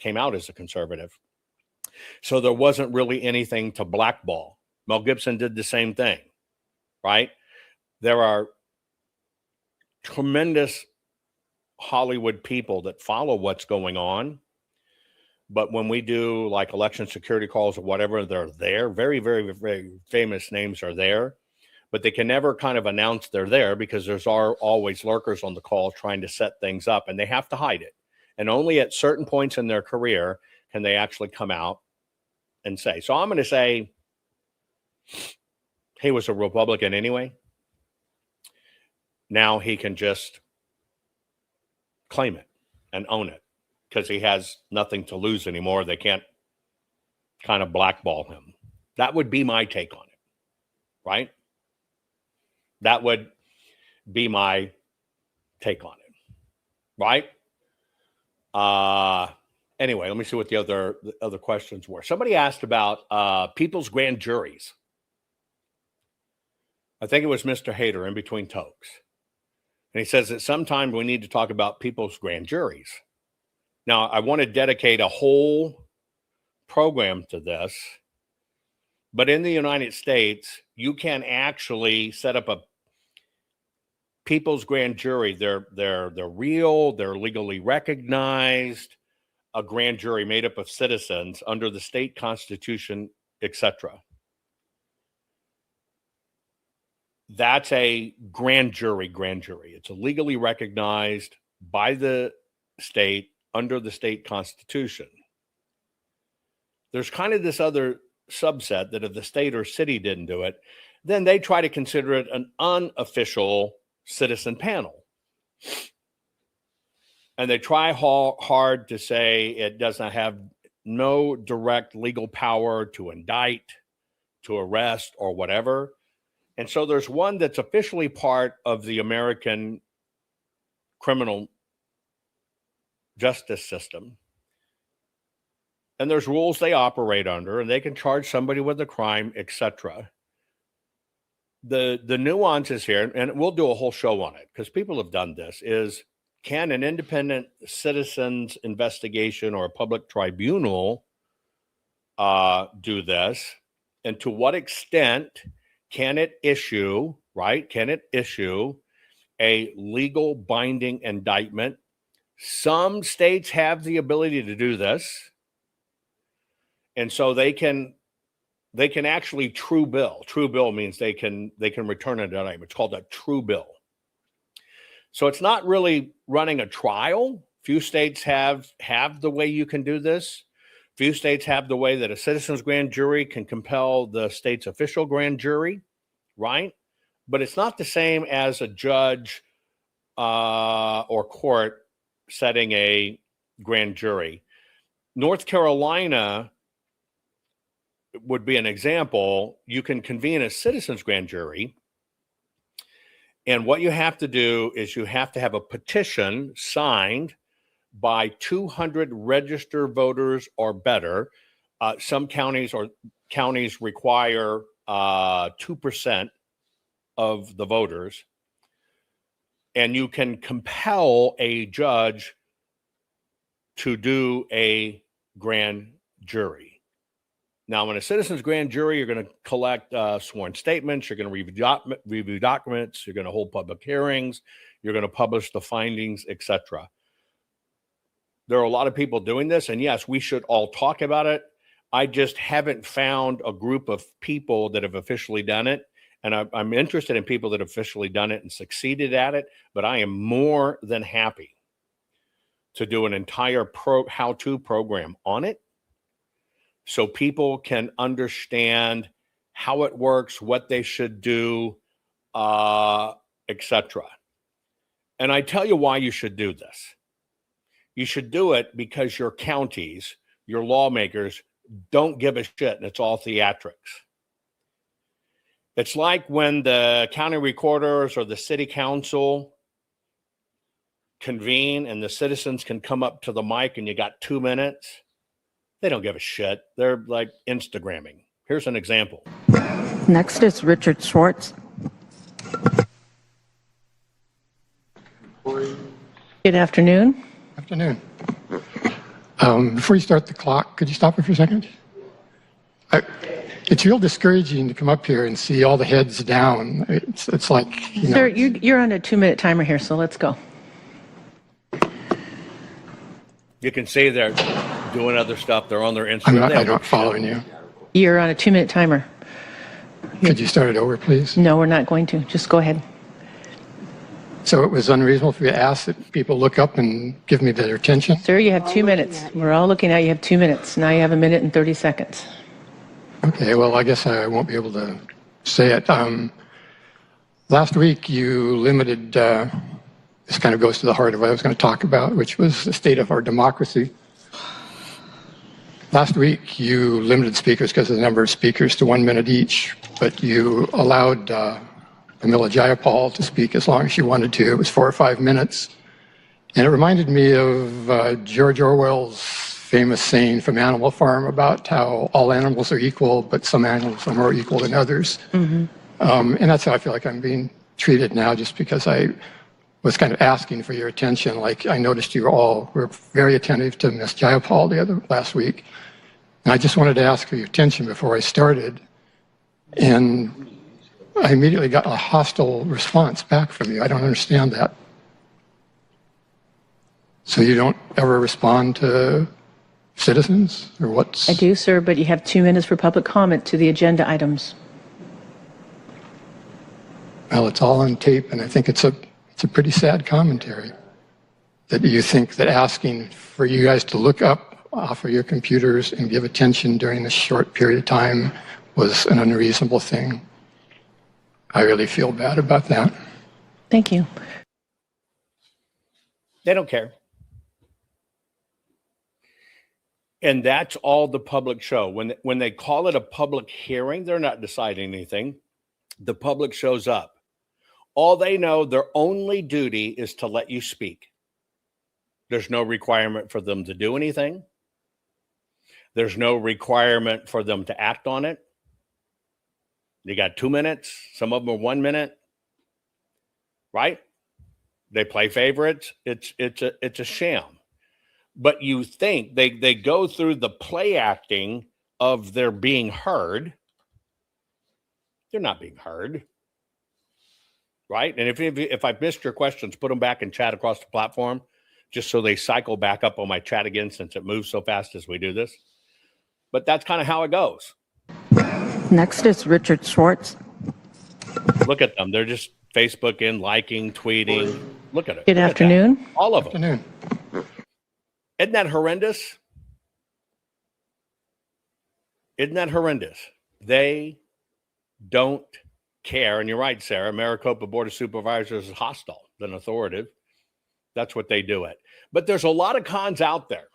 Speaker 2: as a conservative. So there wasn't really anything to blackball. Mel Gibson did the same thing, right? There are tremendous Hollywood people that follow what's going on. But when we do like election security calls or whatever, they're there. Very, very, very famous names are there. But they can never kind of announce they're there because there's always lurkers on the call trying to set things up, and they have to hide it. And only at certain points in their career can they actually come out and say. So I'm going to say he was a Republican anyway. Now he can just claim it and own it because he has nothing to lose anymore. They can't kind of blackball him. That would be my take on it, right? That would be my take on it, right? Anyway, let me see what the other questions were. Somebody asked about people's grand juries. I think it was Mr. Hader in between tokes. And he says that sometime we need to talk about people's grand juries. Now, I want to dedicate a whole program to this. But in the United States, you can actually set up a people's grand jury. They're real, they're legally recognized, a grand jury made up of citizens under the state constitution, etc. That's a grand jury. It's a legally recognized by the state under the state constitution. There's kind of this other subset that if the state or city didn't do it, then they try to consider it an unofficial citizen panel. And they try hard to say it does not have no direct legal power to indict, to arrest, or whatever. And so there's one that's officially part of the American criminal justice system. And there's rules they operate under, and they can charge somebody with a crime, etc. The nuances here, and we'll do a whole show on it because people have done this, is can an independent citizen's investigation or a public tribunal do this? And to what extent can it issue, right? Can it issue a legal binding indictment? Some states have the ability to do this. And so they can actually true bill. True bill means they can return an indictment. It's called a true bill. So it's not really running a trial. Few states have the way you can do this. Few states have the way that a citizen's grand jury can compel the state's official grand jury, right? But it's not the same as a judge or court setting a grand jury. North Carolina would be an example. You can convene a citizen's grand jury, And what you have to do is you have to have a petition signed by 200 registered voters or better. Some counties require 2% of the voters. And you can compel a judge to do a grand jury. Now, in a citizen's grand jury, you're going to collect sworn statements, you're going to review documents, you're going to hold public hearings, you're going to publish the findings, etc. There are a lot of people doing this, and yes, we should all talk about it. I just haven't found a group of people that have officially done it, and I'm interested in people that have officially done it and succeeded at it, but I am more than happy to do an entire how-to program on it, so people can understand how it works, what they should do, etc. And I tell you why you should do this. You should do it because your counties, your lawmakers don't give a shit, and it's all theatrics. It's like when the county recorders or the city council convene and the citizens can come up to the mic and you got 2 minutes. They don't give a shit. They're like Instagramming. Here's an example.
Speaker 9: Next is Richard Schwartz. Good afternoon.
Speaker 10: Afternoon. Before you start the clock, could you stop it for a second? It's real discouraging to come up here and see all the heads down. It's like, you know.
Speaker 9: Sir, you're on a 2-minute timer here, so let's go.
Speaker 2: You can see they're doing other stuff. They're on their Instagram.
Speaker 10: I'm not following you.
Speaker 9: You're on a 2-minute timer.
Speaker 10: Could you start it over, please?
Speaker 9: No, we're not going to. Just go ahead.
Speaker 10: So it was unreasonable for you to ask that people look up and give me their attention?
Speaker 9: Sir, you have 2 minutes. We're all looking at you. You have 2 minutes. Now you have 1 minute and 30 seconds.
Speaker 10: Okay, well, I guess I won't be able to say it. Last week, you limited, this kind of goes to the heart of what I was going to talk about, which was the state of our democracy. Last week, you limited speakers because of the number of speakers to 1 minute each, but you allowed Camilla Jayapal to speak as long as she wanted to. It was 4 or 5 minutes. And it reminded me of George Orwell's famous saying from Animal Farm about how all animals are equal, but some animals are more equal than others. Mm-hmm. And that's how I feel like I'm being treated now, just because I was kind of asking for your attention. Like, I noticed you all were very attentive to Ms. Jayapal last week. And I just wanted to ask for your attention before I started. And I immediately got a hostile response back from you. I don't understand that. So you don't ever respond to citizens, or what's?
Speaker 9: I do, sir, but you have 2 minutes for public comment to the agenda items.
Speaker 10: Well, it's all on tape, and I think it's a pretty sad commentary that you think that asking for you guys to look up off of your computers and give attention during this short period of time was an unreasonable thing. I really feel bad about that.
Speaker 9: Thank you.
Speaker 2: They don't care. And that's all the public show. When they call it a public hearing, they're not deciding anything. The public shows up. All they know, their only duty is to let you speak. There's no requirement for them to do anything. There's no requirement for them to act on it. They got 2 minutes. Some of them are 1 minute. Right? They play favorites. It's a sham. But you think they go through the play acting of their being heard. They're not being heard. Right? And if I've missed your questions, put them back in chat across the platform, just so they cycle back up on my chat again, since it moves so fast as we do this. But that's kind of how it goes.
Speaker 9: Next is Richard Schwartz.
Speaker 2: Look at them. They're just Facebooking, liking, tweeting. Look at it.
Speaker 9: Good afternoon.
Speaker 2: All of them.
Speaker 10: Afternoon.
Speaker 2: Isn't that horrendous? Isn't that horrendous? They don't care. And you're right, Sarah. Maricopa Board of Supervisors is hostile than authoritative. That's what they do it. But there's a lot of cons out there,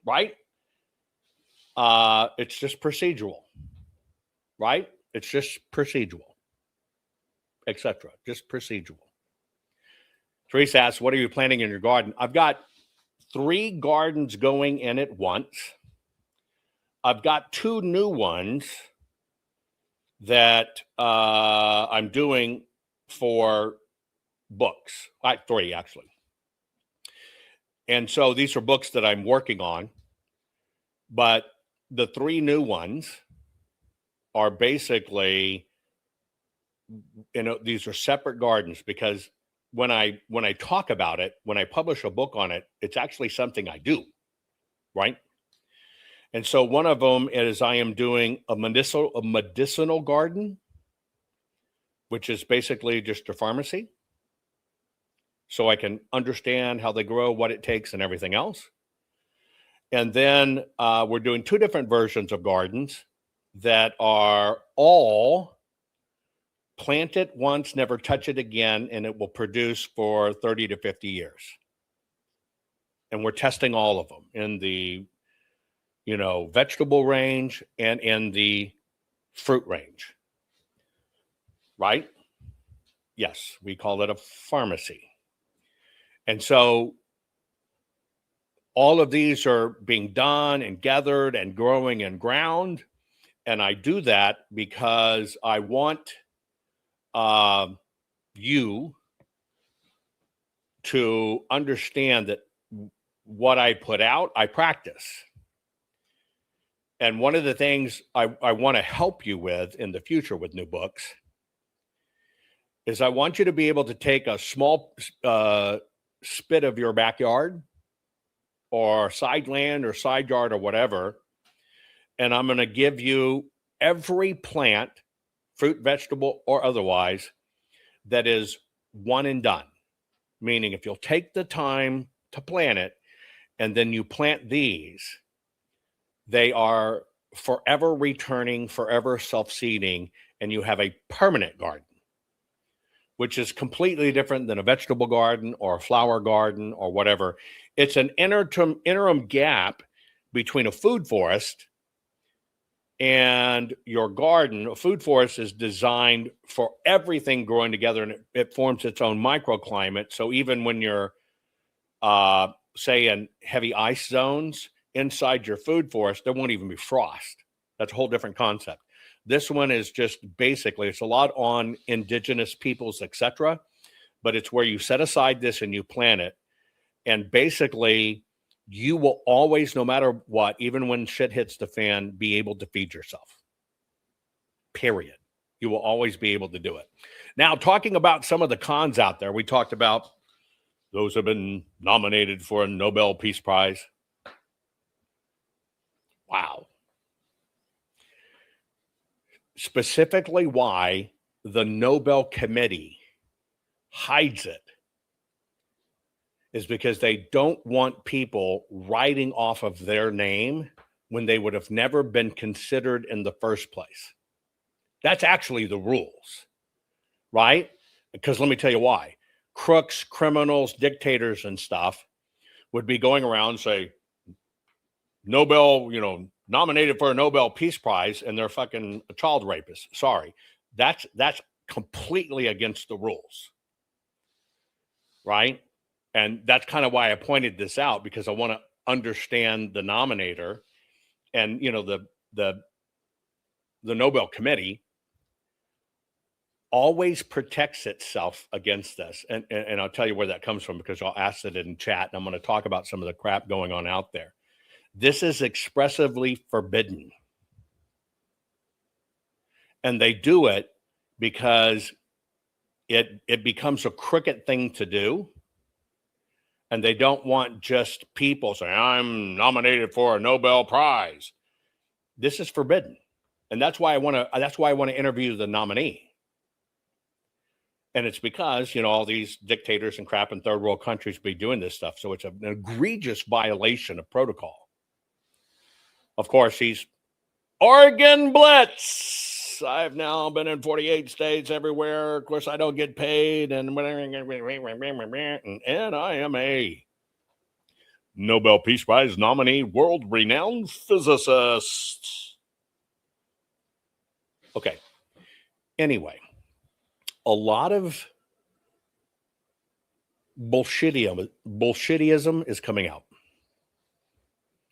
Speaker 2: right? It's just procedural, right? It's just procedural. etc. Just procedural. Teresa asks, what are you planting in your garden? I've got 3 gardens going in at once. I've got 2 new ones that I'm doing for books. 3 actually. And so these are books that I'm working on. But the 3 new ones are basically, these are separate gardens, because when I talk about it, when I publish a book on it, it's actually something I do, right? And so one of them is I am doing a medicinal garden, which is basically just a pharmacy. So I can understand how they grow, what it takes, and everything else. And then we're doing 2 different versions of gardens that are all plant it once, never touch it again, and it will produce for 30 to 50 years. And we're testing all of them in the, vegetable range and in the fruit range, right? Yes, we call it a pharmacy. And so all of these are being done and gathered and growing and ground. And I do that because I want you to understand that what I put out, I practice. And one of the things I want to help you with in the future with new books is I want you to be able to take a small spit of your backyard or side land or side yard or whatever, and I'm going to give you every plant, fruit, vegetable, or otherwise, that is one and done. Meaning if you'll take the time to plant it and then you plant these, they are forever returning, forever self-seeding, and you have a permanent garden, which is completely different than a vegetable garden or a flower garden or whatever. It's an interim gap between a food forest and your garden. A food forest is designed for everything growing together, and it forms its own microclimate. So even when you're, say, in heavy ice zones inside your food forest, there won't even be frost. That's a whole different concept. This one is just basically, it's a lot on indigenous peoples, etc. But it's where you set aside this and you plant it. And basically, you will always, no matter what, even when shit hits the fan, be able to feed yourself. Period. You will always be able to do it. Now, talking about some of the cons out there, we talked about those who have been nominated for a Nobel Peace Prize. Wow. Specifically why the Nobel Committee hides it is because they don't want people writing off of their name when they would have never been considered in the first place. That's actually the rules, right? Because let me tell you why. Crooks, criminals, dictators, and stuff would be going around and say, Nobel, nominated for a Nobel Peace Prize, and they're fucking a child rapist. Sorry. That's completely against the rules, right? And that's kind of why I pointed this out, because I want to understand the nominator and, the Nobel Committee always protects itself against this. And I'll tell you where that comes from, because I'll ask it in chat, and I'm going to talk about some of the crap going on out there. This is expressively forbidden. And they do it because it becomes a crooked thing to do. And they don't want just people saying, I'm nominated for a Nobel Prize. This is forbidden. And that's why I want to interview the nominee. And it's because, all these dictators and crap in third world countries be doing this stuff. So it's an egregious violation of protocol. Of course, he's Oregon Blitz. I've now been in 48 states everywhere. Of course, I don't get paid. And I am a Nobel Peace Prize nominee, world-renowned physicist. Okay. Anyway, a lot of bullshittism is coming out.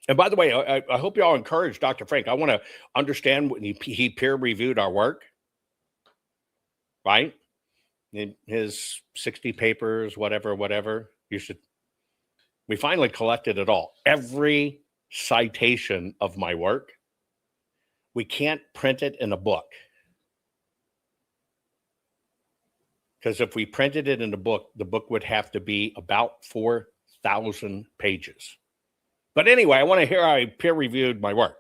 Speaker 2: And by the way, I hope y'all encourage Dr. Frank. I want to understand when he peer-reviewed our work, right? In his 60 papers, whatever. We finally collected it all. Every citation of my work. We can't print it in a book. Because if we printed it in a book, the book would have to be about 4,000 pages. But anyway, I want to hear how I peer-reviewed my work.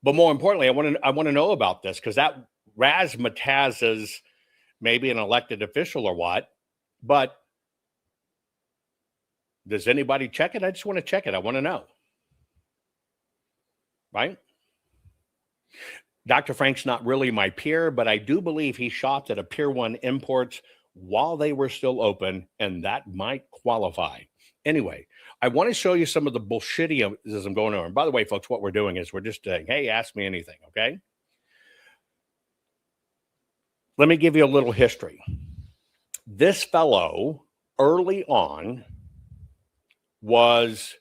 Speaker 2: But more importantly, I want to know about this, because that razzmatazz is maybe an elected official or what. But does anybody check it? I just want to check it. I want to know. Right? Dr. Frank's not really my peer, but I do believe he shopped at a Pier 1 Imports while they were still open, and that might qualify. Anyway, I want to show you some of the bullshittism going on. And by the way, folks, what we're doing is we're just saying, hey, ask me anything, okay? Let me give you a little history. This fellow, early on, was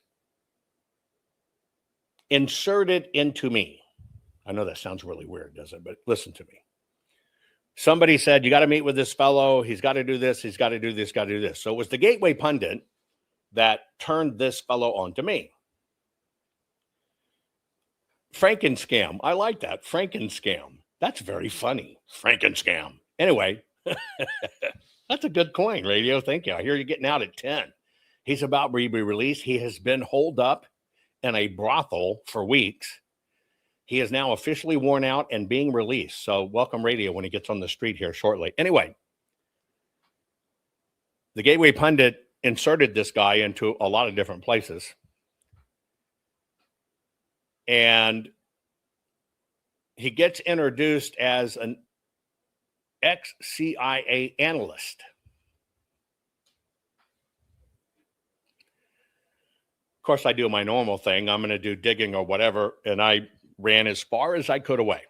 Speaker 2: inserted into me. I know that sounds really weird, doesn't it? But listen to me. Somebody said, you got to meet with this fellow. He's got to do this. He's got to do this, got to do this. So it was the Gateway Pundit that turned this fellow on to me. Frankenscam. I like that. Frankenscam. That's very funny. Frankenscam. Anyway, that's a good coin, radio. Thank you. I hear you getting out at 10. He's about to be released. He has been holed up in a brothel for weeks. He is now officially worn out and being released. So welcome, radio, when he gets on the street here shortly. Anyway, the Gateway Pundit inserted this guy into a lot of different places. And he gets introduced as an ex-CIA analyst. Of course, I do my normal thing. I'm going to do digging or whatever, and I ran as far as I could away.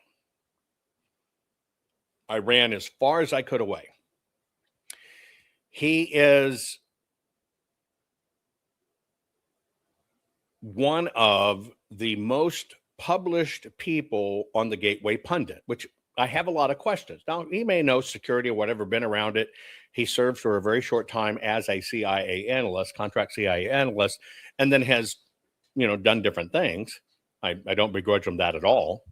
Speaker 2: He is one of the most published people on the Gateway Pundit, which I have a lot of questions. Now, he may know security or whatever, been around it. He served for a very short time as a CIA analyst, contract CIA analyst, and then has, done different things. I don't begrudge him that at all.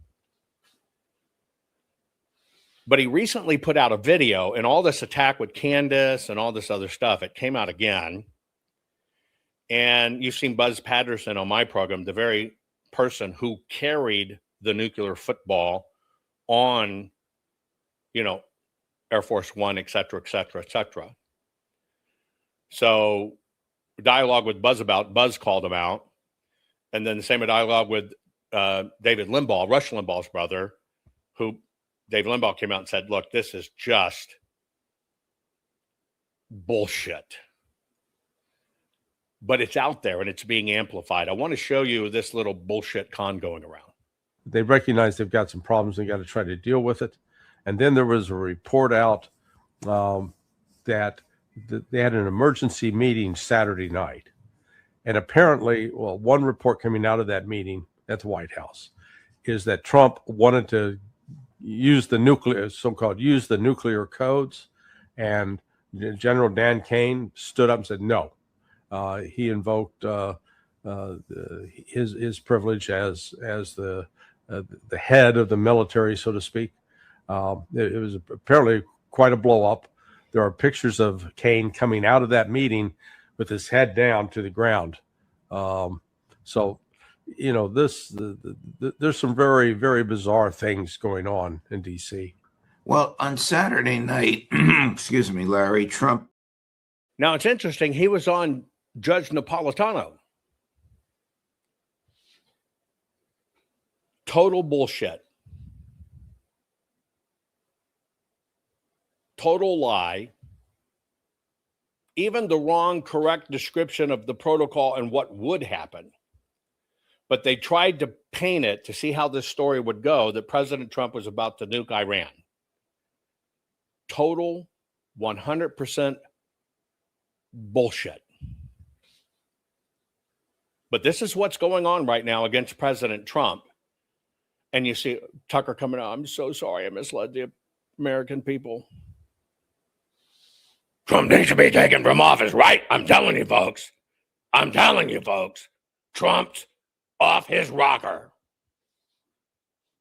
Speaker 2: But he recently put out a video, and all this attack with Candace and all this other stuff, it came out again. And you've seen Buzz Patterson on my program, the very person who carried the nuclear football on, Air Force One, et cetera, et cetera, et cetera. So dialogue with Buzz called him out. And then the same dialogue with David Limbaugh, Rush Limbaugh's brother, who Dave Limbaugh came out and said, look, this is just bullshit. But it's out there and it's being amplified. I want to show you this little bullshit con going around.
Speaker 11: They recognize they've got some problems and got to try to deal with it. And then there was a report out that they had an emergency meeting Saturday night. And apparently, one report coming out of that meeting at the White House is that Trump wanted to use the nuclear codes. And General Dan Kane stood up and said, no. He invoked his privilege as the head of the military, so to speak. It was apparently quite a blow up. There are pictures of Kane coming out of that meeting with his head down to the ground. So, there's some very, very bizarre things going on in D.C.
Speaker 12: Well, on Saturday night, excuse me, Larry, Trump.
Speaker 2: Now, it's interesting. He was on Judge Napolitano. Total bullshit. Total lie. Even the wrong, correct description of the protocol and what would happen. But they tried to paint it to see how this story would go, that President Trump was about to nuke Iran. total 100% bullshit. But this is what's going on right now against President Trump. And you see Tucker coming out, I'm so sorry I misled the American people. Trump needs to be taken from office, right? I'm telling you, folks. Trump's off his rocker.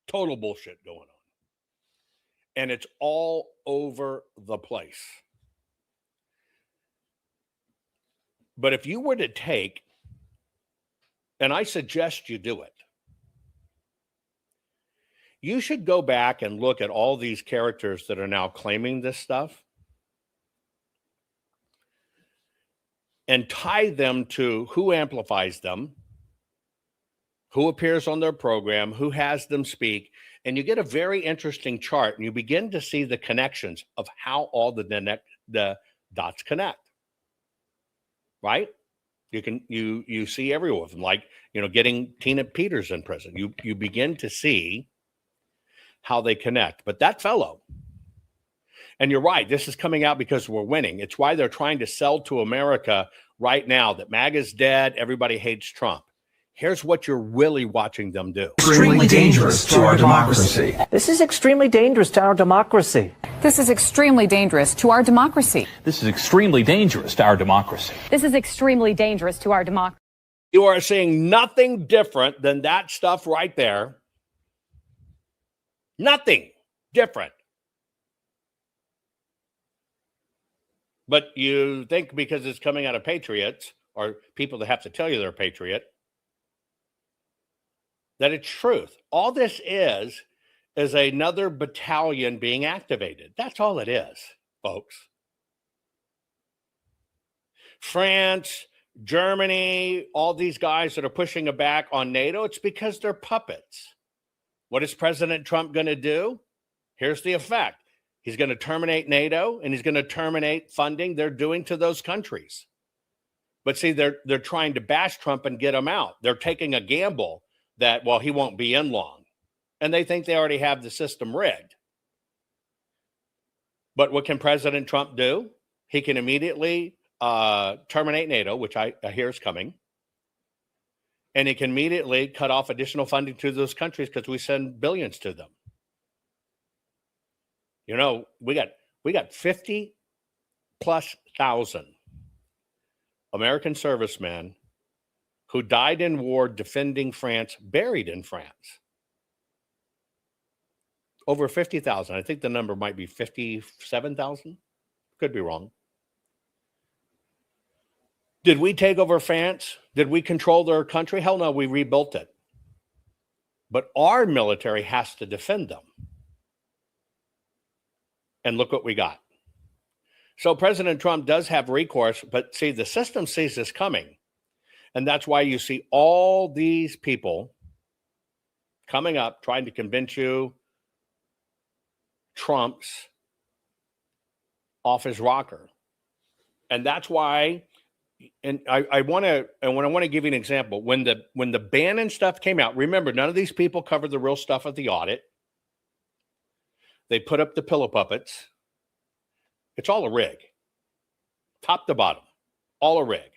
Speaker 2: Total bullshit going on. And it's all over the place. But if you were to take, and I suggest you do it, you should go back and look at all these characters that are now claiming this stuff and tie them to who amplifies them, who appears on their program, who has them speak, and you get a very interesting chart, and you begin to see the connections of how all the dots connect. Right? You see every one of them, like, getting Tina Peters in prison. You begin to see how they connect. But that fellow, and you're right, this is coming out because we're winning. It's why they're trying to sell to America right now that MAGA's dead, everybody hates Trump. Here's what you're really watching them do.
Speaker 13: Extremely dangerous to our democracy.
Speaker 14: This is extremely dangerous to our democracy.
Speaker 15: This is extremely dangerous to our democracy.
Speaker 13: This is extremely dangerous to our democracy.
Speaker 15: This is extremely dangerous to our democracy.
Speaker 2: You are seeing nothing different than that stuff right there. Nothing different. But you think because it's coming out of patriots or people that have to tell you they're a patriot, that it's truth. All this is another battalion being activated. That's all it is, folks. France, Germany, all these guys that are pushing back on NATO, it's because they're puppets. What is President Trump going to do? Here's the effect. He's going to terminate NATO, and he's going to terminate funding they're doing to those countries. But see, they're trying to bash Trump and get him out. They're taking a gamble that, well, he won't be in long. And they think they already have the system rigged. But what can President Trump do? He can immediately terminate NATO, which I hear is coming. And he can immediately cut off additional funding to those countries because we send billions to them. We got 50 plus thousand American servicemen who died in war defending France, buried in France. Over 50,000. I think the number might be 57,000. Could be wrong. Did we take over France? Did we control their country? Hell no, we rebuilt it. But our military has to defend them. And look what we got. So President Trump does have recourse, but see, the system sees this coming. And that's why you see all these people coming up trying to convince you Trump's off his rocker. And that's why, and I want to give you an example. When the Bannon stuff came out, remember, none of these people covered the real stuff at the audit. They put up the pillow puppets. It's all a rig. Top to bottom. All a rig.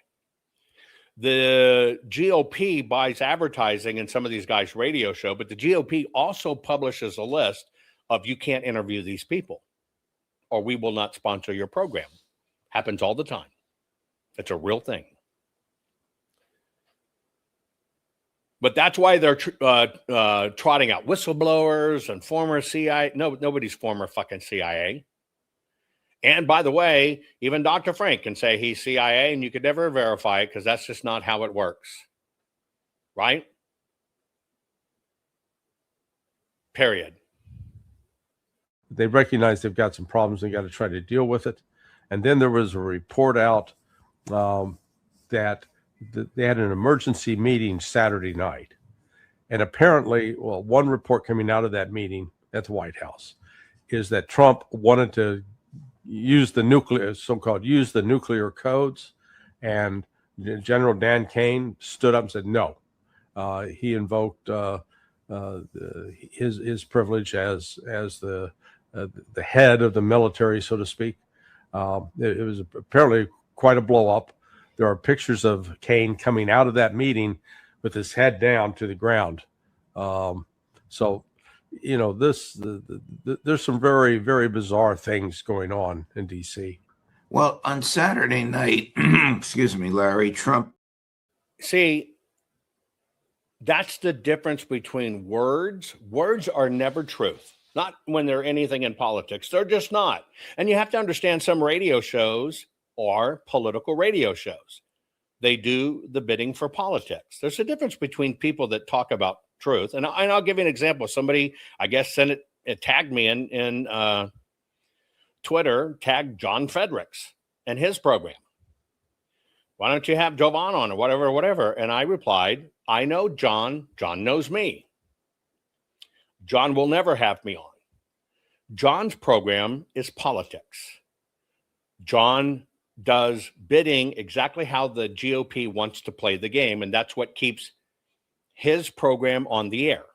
Speaker 2: The GOP buys advertising in some of these guys' radio show, but the GOP also publishes a list of you can't interview these people or we will not sponsor your program. Happens all the time. It's a real thing. But that's why they're trotting out whistleblowers and former CIA. No, nobody's former fucking CIA. And by the way, even Dr. Frank can say he's CIA and you could never verify it because that's just not how it works. Right? Period.
Speaker 11: They recognize they've got some problems and got to try to deal with it. And then there was a report out that they had an emergency meeting Saturday night. And apparently, well, one report coming out of that meeting at the White House is that Trump wanted to use the nuclear codes. And General Dan Kane stood up and said no. He invoked his privilege as the the head of the military, so to speak. It was apparently quite a blow up. There are pictures of Kane coming out of that meeting with his head down to the ground. So, you know, there's some very, very bizarre things going on in D.C.
Speaker 12: Well, on Saturday night, excuse me, Larry, Trump.
Speaker 2: See, that's the difference between words. Words are never truth, not when they're anything in politics. They're just not. And you have to understand some radio shows are political radio shows. They do the bidding for politics. There's a difference between people that talk about truth. And I'll give you an example. Somebody, I guess, it tagged me in Twitter, tagged John Fredericks and his program. Why don't you have Jovan on or whatever? And I replied, I know John. John knows me. John will never have me on. John's program is politics. John does bidding exactly how the GOP wants to play the game, and that's what keeps his program on the air.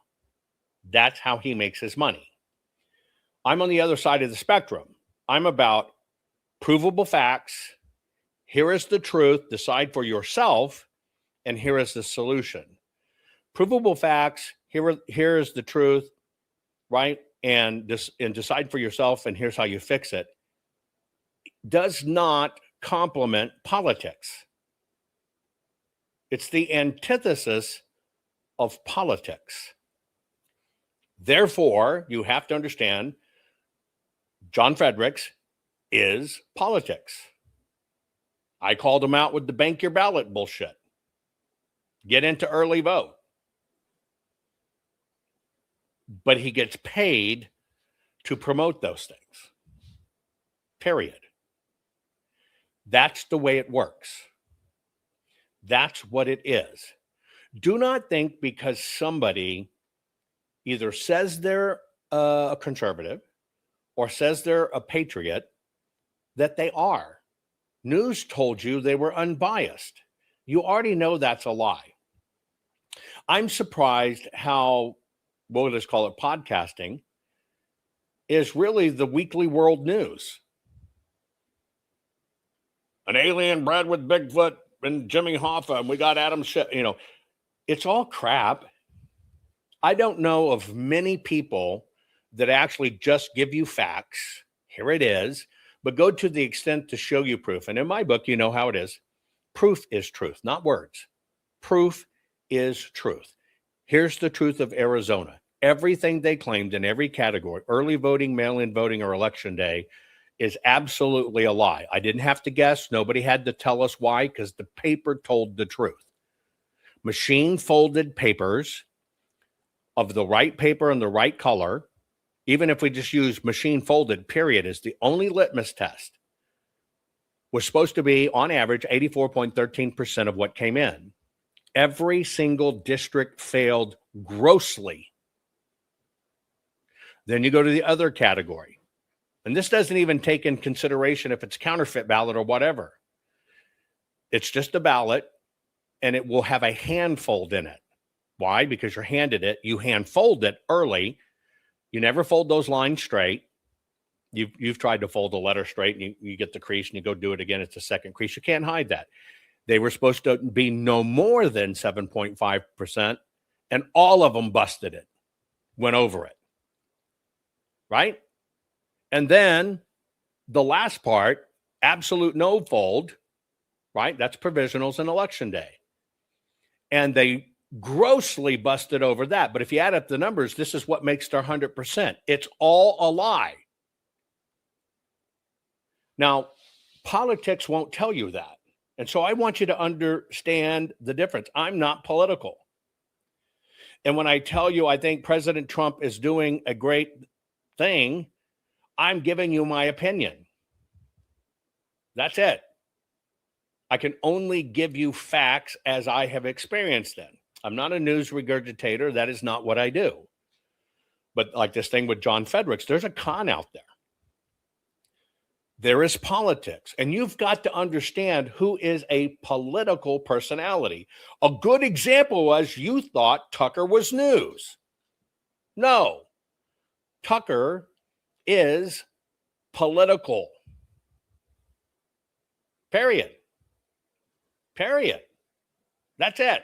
Speaker 2: That's how he makes his money. I'm on the other side of the spectrum. I'm about provable facts. Here is the truth. Decide for yourself. And here is the solution. Provable facts. Here is the truth, right? And decide for yourself. And here's how you fix it. Does not complement politics. It's the antithesis of politics. Therefore, you have to understand John Fredericks is politics. I called him out with the bank your ballot bullshit. Get into early vote. But he gets paid to promote those things. Period. That's the way it works. That's what it is. Do not think because somebody either says they're a conservative or says they're a patriot that they are. News told you they were unbiased. You already know that's a lie. I'm surprised how, we'll just call it podcasting, is really the weekly world news. An alien bred with Bigfoot and Jimmy Hoffa, and we got Adam Schiff. You know, it's all crap. I don't know of many people that actually just give you facts. Here it is. But go to the extent to show you proof. And in my book, you know how it is. Proof is truth, not words. Proof is truth. Here's the truth of Arizona. Everything they claimed in every category, early voting, mail-in voting, or election day, is absolutely a lie. I didn't have to guess. Nobody had to tell us why, because the paper told the truth. Machine folded papers of the right paper and the right color, even if we just use machine folded, period, is the only litmus test, was supposed to be, on average, 84.13% of what came in. Every single district failed grossly. Then you go to the other category. And this doesn't even take in consideration if it's counterfeit ballot or whatever. It's just a ballot, and it will have a hand fold in it. Why? Because you're handed it. You hand fold it early. You never fold those lines straight. You've tried to fold a letter straight, and you get the crease, and you go do it again. It's a second crease. You can't hide that. They were supposed to be no more than 7.5%, and all of them busted it, went over it. Right? And then the last part, absolute no fold, right? That's provisionals and election day. And they grossly busted over that. But if you add up the numbers, this is what makes their 100%. It's all a lie. Now, politics won't tell you that. And so I want you to understand the difference. I'm not political. And when I tell you I think President Trump is doing a great thing, I'm giving you my opinion. That's it. I can only give you facts as I have experienced them. I'm not a news regurgitator. That is not what I do. But like this thing with John Fredericks, there's a con out there. There is politics, and you've got to understand who is a political personality. A good example was you thought Tucker was news. No. Tucker is political. Period. Period. That's it.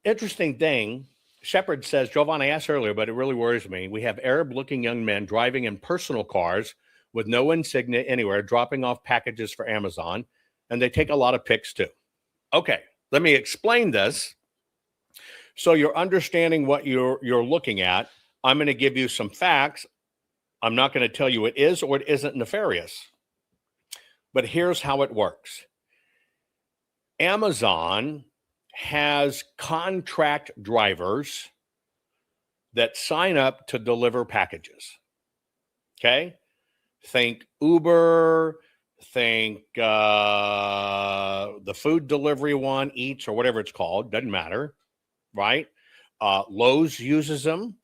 Speaker 2: Interesting thing, Shepard says, Jovan, I asked earlier, but it really worries me. We have Arab-looking young men driving in personal cars with no insignia anywhere, dropping off packages for Amazon, and they take a lot of pics too. Okay, let me explain this so you're understanding what you're looking at. I'm going to give you some facts. I'm not going to tell you it is or it isn't nefarious, but here's how it works. Amazon has contract drivers that sign up to deliver packages. Okay? Think Uber, think the food delivery one, Eats, or whatever it's called. Doesn't matter, right? Lowe's uses them.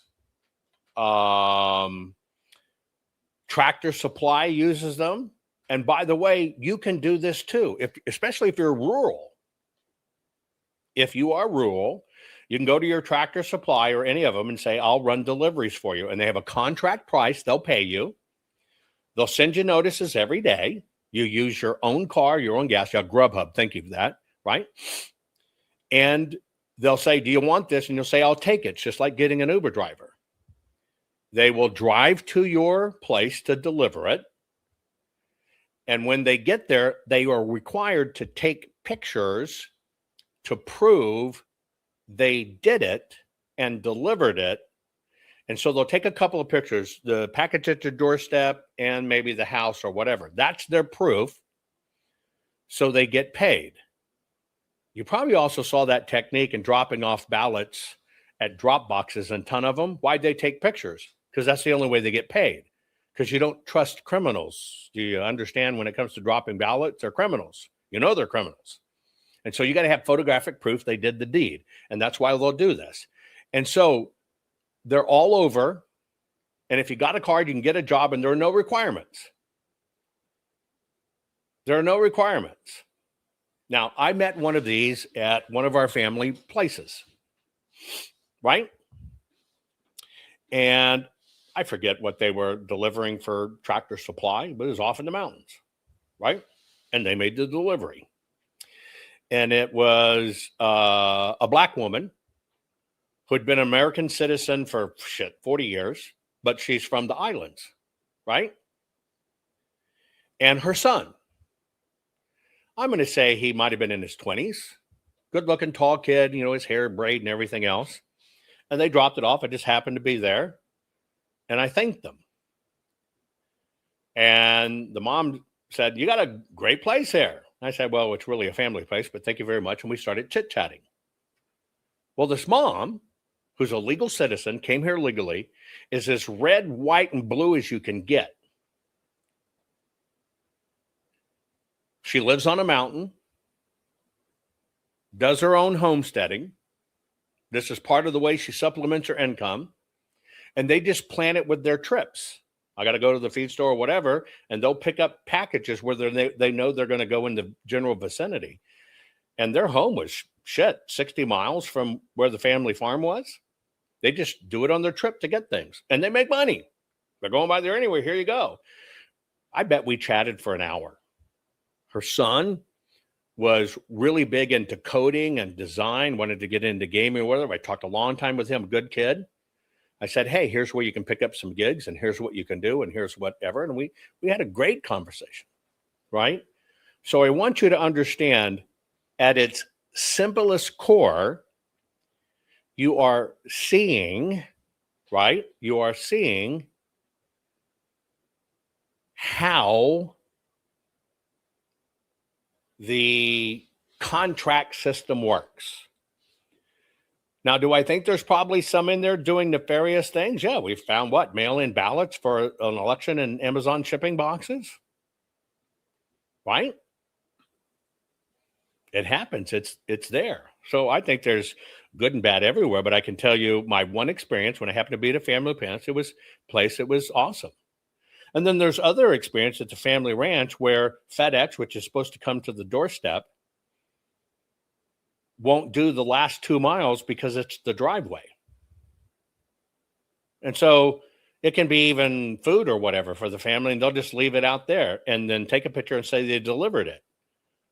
Speaker 2: Tractor Supply uses them. And by the way, you can do this too, especially if you're rural. If you are rural, you can go to your Tractor Supply or any of them and say, I'll run deliveries for you. And they have a contract price. They'll pay you. They'll send you notices every day. You use your own car, your own gas. You have Grubhub. Thank you for that, right? And they'll say, do you want this? And you'll say, I'll take it. It's just like getting an Uber driver. They will drive to your place to deliver it. And when they get there, they are required to take pictures to prove they did it and delivered it. And so they'll take a couple of pictures, the package at your doorstep and maybe the house or whatever. That's their proof. So they get paid. You probably also saw that technique in dropping off ballots at drop boxes, and a ton of them. Why'd they take pictures? Because that's the only way they get paid. Because you don't trust criminals. Do you understand when it comes to dropping ballots? They're criminals. You know they're criminals. And so you got to have photographic proof they did the deed. And that's why they'll do this. And so they're all over. And if you got a card, you can get a job, and there are no requirements. There are no requirements. Now, I met one of these at one of our family places, right? And I forget what they were delivering for Tractor Supply, but it was off in the mountains, right? And they made the delivery. And it was a black woman who had been an American citizen for 40 years, but she's from the islands, right? And her son, I'm going to say he might have been in his 20s, good-looking, tall kid, you know, his hair braid and everything else. And they dropped it off. I just happened to be there. And I thanked them. And the mom said, you got a great place here. I said, well, it's really a family place, but thank you very much. And we started chit-chatting. Well, this mom, who's a legal citizen, came here legally, is as red, white, and blue as you can get. She lives on a mountain, does her own homesteading. This is part of the way she supplements her income. And they just plan it with their trips. I got to go to the feed store or whatever, and they'll pick up packages where they know they're going to go in the general vicinity. And their home was 60 miles from where the family farm was. They just do it on their trip to get things. And they make money. They're going by there anyway. Here you go. I bet we chatted for an hour. Her son was really big into coding and design, wanted to get into gaming or whatever. I talked a long time with him, good kid. I said, hey, here's where you can pick up some gigs, and here's what you can do, and here's whatever. And we had a great conversation, right? So I want you to understand, at its simplest core, you are seeing, right? You are seeing how the contract system works. Now, do I think there's probably some in there doing nefarious things? Yeah, we've found what? Mail-in ballots for an election in Amazon shipping boxes? Right? It happens. It's there. So I think there's good and bad everywhere, but I can tell you my one experience when I happened to be at a family ranch, it was a place that was awesome. And then there's other experience at the family ranch where FedEx, which is supposed to come to the doorstep, won't do the last 2 miles because it's the driveway. And so It can be even food or whatever for the family, and they'll just leave it out there and then take a picture and say they delivered it.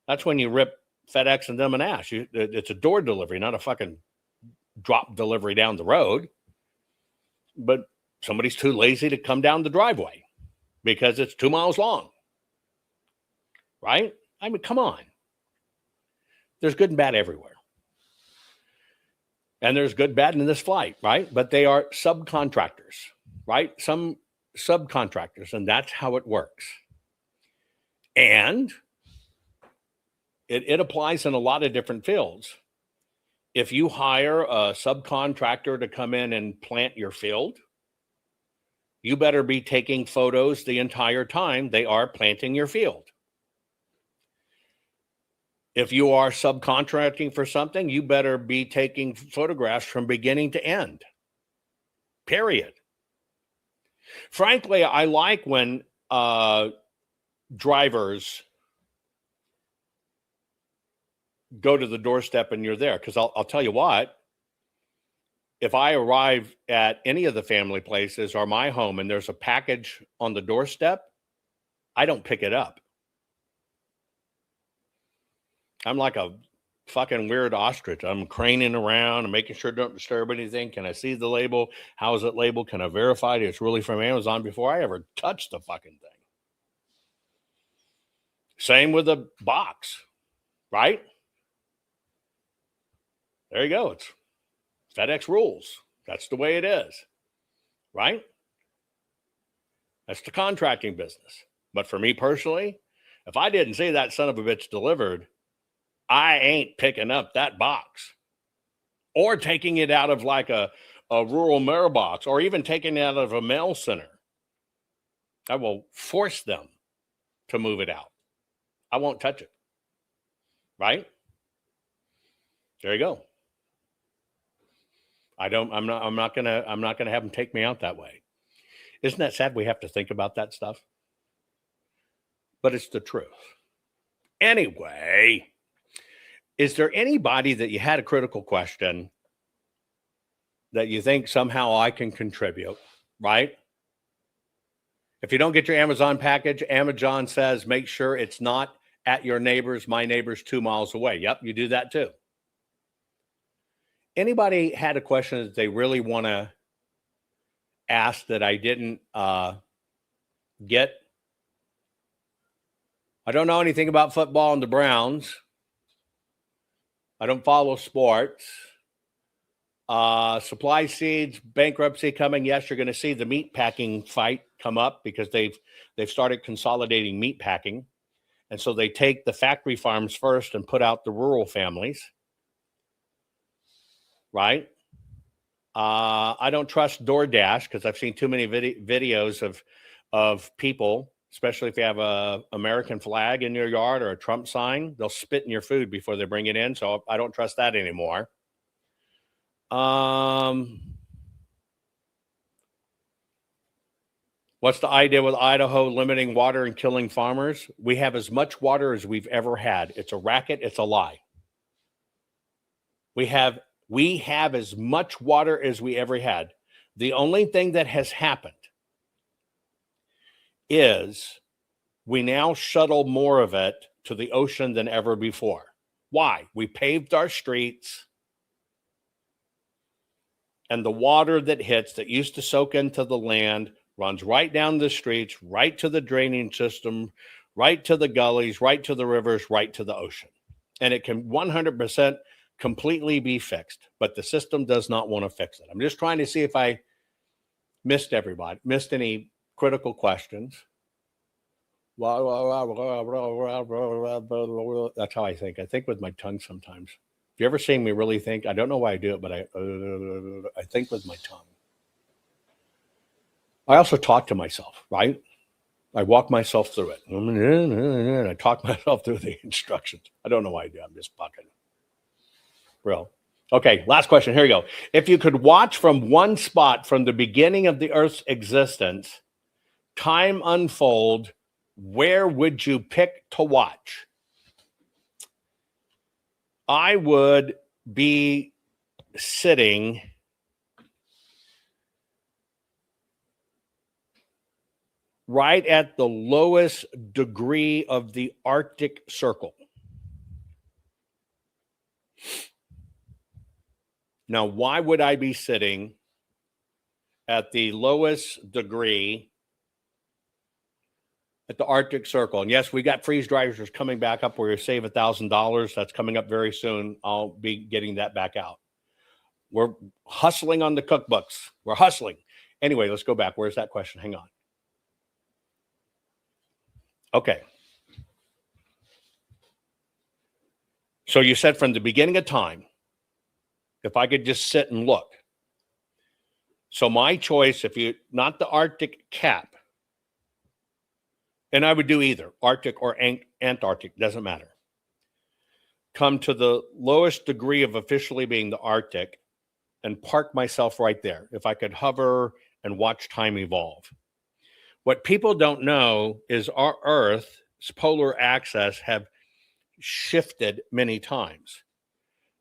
Speaker 2: That's when you rip FedEx and them an ass. It's a door delivery, not a fucking drop delivery down the road. But somebody's too lazy to come down the driveway because it's 2 miles long. Right? I mean, come on. There's good and bad everywhere. And there's good, bad in this flight, right? But they are subcontractors, right? Some subcontractors, and that's how it works. And it applies in a lot of different fields. If you hire a subcontractor to come in and plant your field, you better be taking photos the entire time they are planting your field. If you are subcontracting for something, you better be taking photographs from beginning to end. Period. Frankly, I like when drivers go to the doorstep and you're there, because I'll tell you what, if I arrive at any of the family places or my home and there's a package on the doorstep, I don't pick it up. I'm like a fucking weird ostrich. I'm craning around and making sure don't disturb anything. Can I see the label? How is it labeled? Can I verify it's really from Amazon before I ever touch the fucking thing? Same with the box, right? There you go. It's FedEx rules. That's the way it is, right? That's the contracting business. But for me personally, if I didn't see that son of a bitch delivered, I ain't picking up that box or taking it out of like a rural mailbox or even taking it out of a mail center. I will force them to move it out. I won't touch it. Right? There you go. I'm not gonna have them take me out that way. Isn't that sad we have to think about that stuff? But it's the truth. Anyway, is there anybody that you had a critical question that you think somehow I can contribute, right? If you don't get your Amazon package, Amazon says make sure it's not at your neighbor's, my neighbor's 2 miles away. Yep, you do that too. Anybody had a question that they really want to ask that I didn't get? I don't know anything about football and the Browns. I don't follow sports. Supply seeds, bankruptcy coming. Yes, you're going to see the meat packing fight come up because they've started consolidating meat packing. And so they take the factory farms first and put out the rural families. Right? I don't trust DoorDash because I've seen too many videos of people, especially if you have a American flag in your yard or a Trump sign, they'll spit in your food before they bring it in. So I don't trust that anymore. What's the idea with Idaho limiting water and killing farmers? We have as much water as we've ever had. It's a racket. It's a lie. We have as much water as we ever had. The only thing that has happened is we now shuttle more of it to the ocean than ever before. Why? We paved our streets, and the water that hits that used to soak into the land runs right down the streets, right to the drainage system, right to the gullies, right to the rivers, right to the ocean. And it can 100% completely be fixed, but the system does not want to fix it. I'm just trying to see if I missed any critical questions. That's how I think. I think with my tongue sometimes. If you ever seen me really think, I don't know why I do it, but I think with my tongue. I also talk to myself, right? I walk myself through it. And I talk myself through the instructions. I don't know why I do. I'm just fucking real. Okay, last question. Here we go. If you could watch from one spot from the beginning of the Earth's existence, time unfold, where would you pick to watch? I would be sitting right at the lowest degree of the Arctic Circle. Now, why would I be sitting at the lowest degree at the Arctic Circle? And yes, we got freeze dryers coming back up where you save $1,000. That's coming up very soon. I'll be getting that back out. We're hustling on the cookbooks. We're hustling. Anyway, let's go back. Where's that question? Hang on. Okay. So you said from the beginning of time, if I could just sit and look. So my choice, if you, not the Arctic cap, and I would do either Arctic or Antarctic, doesn't matter. Come to the lowest degree of officially being the Arctic and park myself right there. If I could hover and watch time evolve. What people don't know is our Earth's polar axis have shifted many times,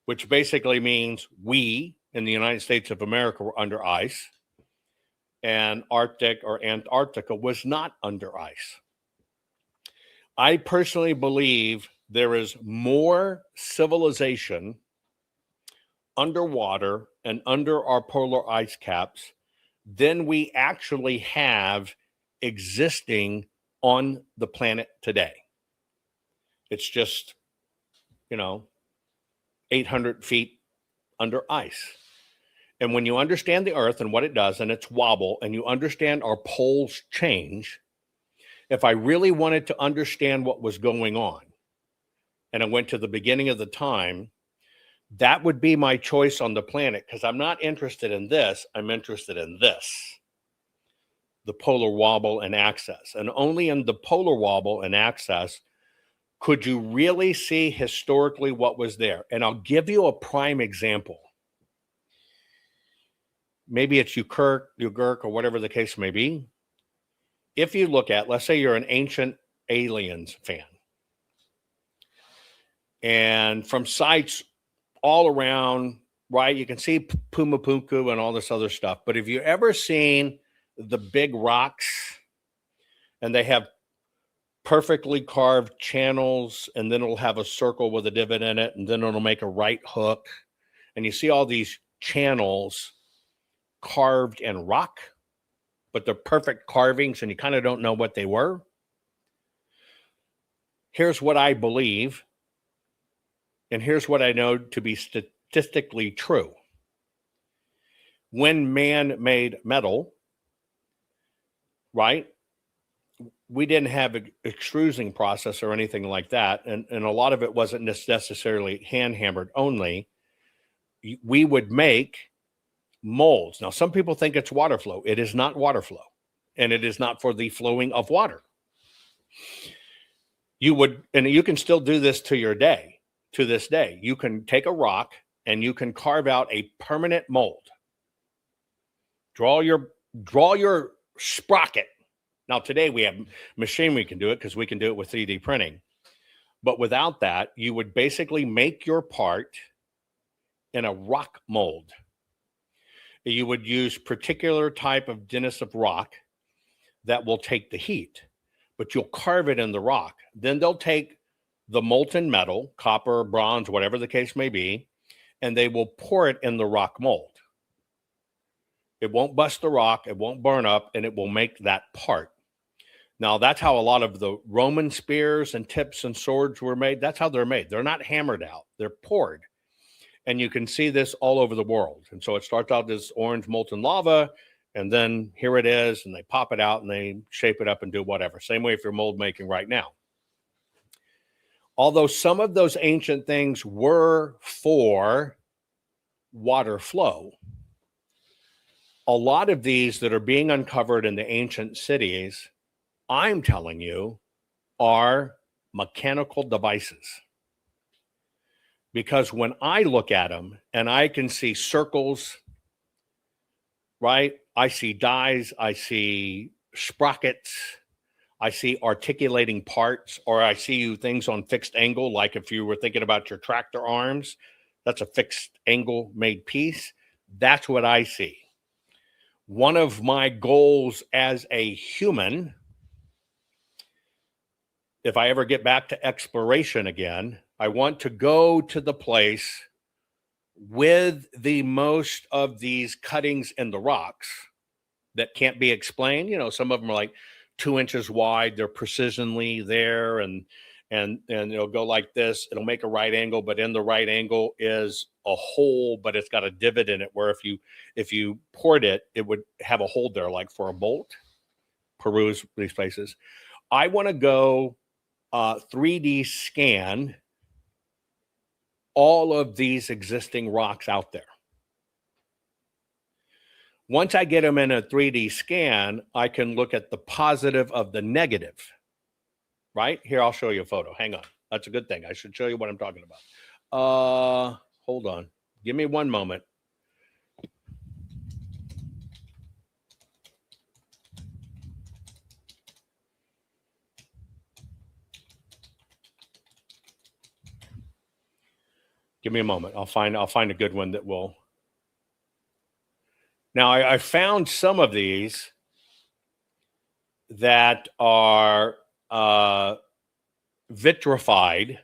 Speaker 2: which basically means we in the United States of America were under ice and Arctic or Antarctica was not under ice. I personally believe there is more civilization underwater and under our polar ice caps than we actually have existing on the planet today. It's just, 800 feet under ice. And when you understand the Earth and what it does and its wobble, and you understand our poles change, if I really wanted to understand what was going on, and I went to the beginning of the time, that would be my choice on the planet, because I'm not interested in this. I'm interested in this, the polar wobble and axis. And only in the polar wobble and axis could you really see historically what was there. And I'll give you a prime example. Maybe it's Ukirk, or whatever the case may be. If you look at, let's say you're an Ancient Aliens fan, and from sites all around, right, you can see Pumapunku and all this other stuff. But have you ever seen the big rocks, and they have perfectly carved channels, and then it'll have a circle with a divot in it, and then it'll make a right hook, and you see all these channels carved in rock, but they're perfect carvings, and you kind of don't know what they were? Here's what I believe, and here's what I know to be statistically true. When man made metal, right, we didn't have an extruding process or anything like that, and a lot of it wasn't necessarily hand hammered only. We would make molds. Now, some people think it's water flow. It is not water flow, and it is not for the flowing of water. You would, and you can still do this to this day. You can take a rock and you can carve out a permanent mold. Draw your sprocket. Now, today we have machine, we can do it because we can do it with 3D printing. But without that, you would basically make your part in a rock mold. You would use particular type of dense of rock that will take the heat, but you'll carve it in the rock. Then they'll take the molten metal, copper, bronze, whatever the case may be, and they will pour it in the rock mold. It won't bust the rock, it won't burn up, and it will make that part. Now, that's how a lot of the Roman spears and tips and swords were made. That's how they're made. They're not hammered out. They're poured. And you can see this all over the world. And so it starts out as orange molten lava, and then here it is, and they pop it out, and they shape it up and do whatever. Same way if you're mold making right now. Although some of those ancient things were for water flow, a lot of these that are being uncovered in the ancient cities, I'm telling you, are mechanical devices. Because when I look at them and I can see circles, right? I see dies, I see sprockets, I see articulating parts, or I see things on fixed angle, like if you were thinking about your tractor arms, that's a fixed angle made piece. That's what I see. One of my goals as a human if I ever get back to exploration again, I want to go to the place with the most of these cuttings in the rocks that can't be explained. You know, some of them are like 2 inches wide. They're precisionally there, and it'll go like this. It'll make a right angle, but in the right angle is a hole, but it's got a divot in it where if you poured it, it would have a hole there, like for a bolt. Peruse these places. I want to go 3D scan all of these existing rocks out there. Once I get them in a 3D scan, I can look at the positive of the negative. Right? Here, I'll show you a photo. Hang on. That's a good thing. I should show you what I'm talking about. Hold on. Give me one moment. Give me a moment. I'll find a good one that will. Now, I found some of these that are vitrified,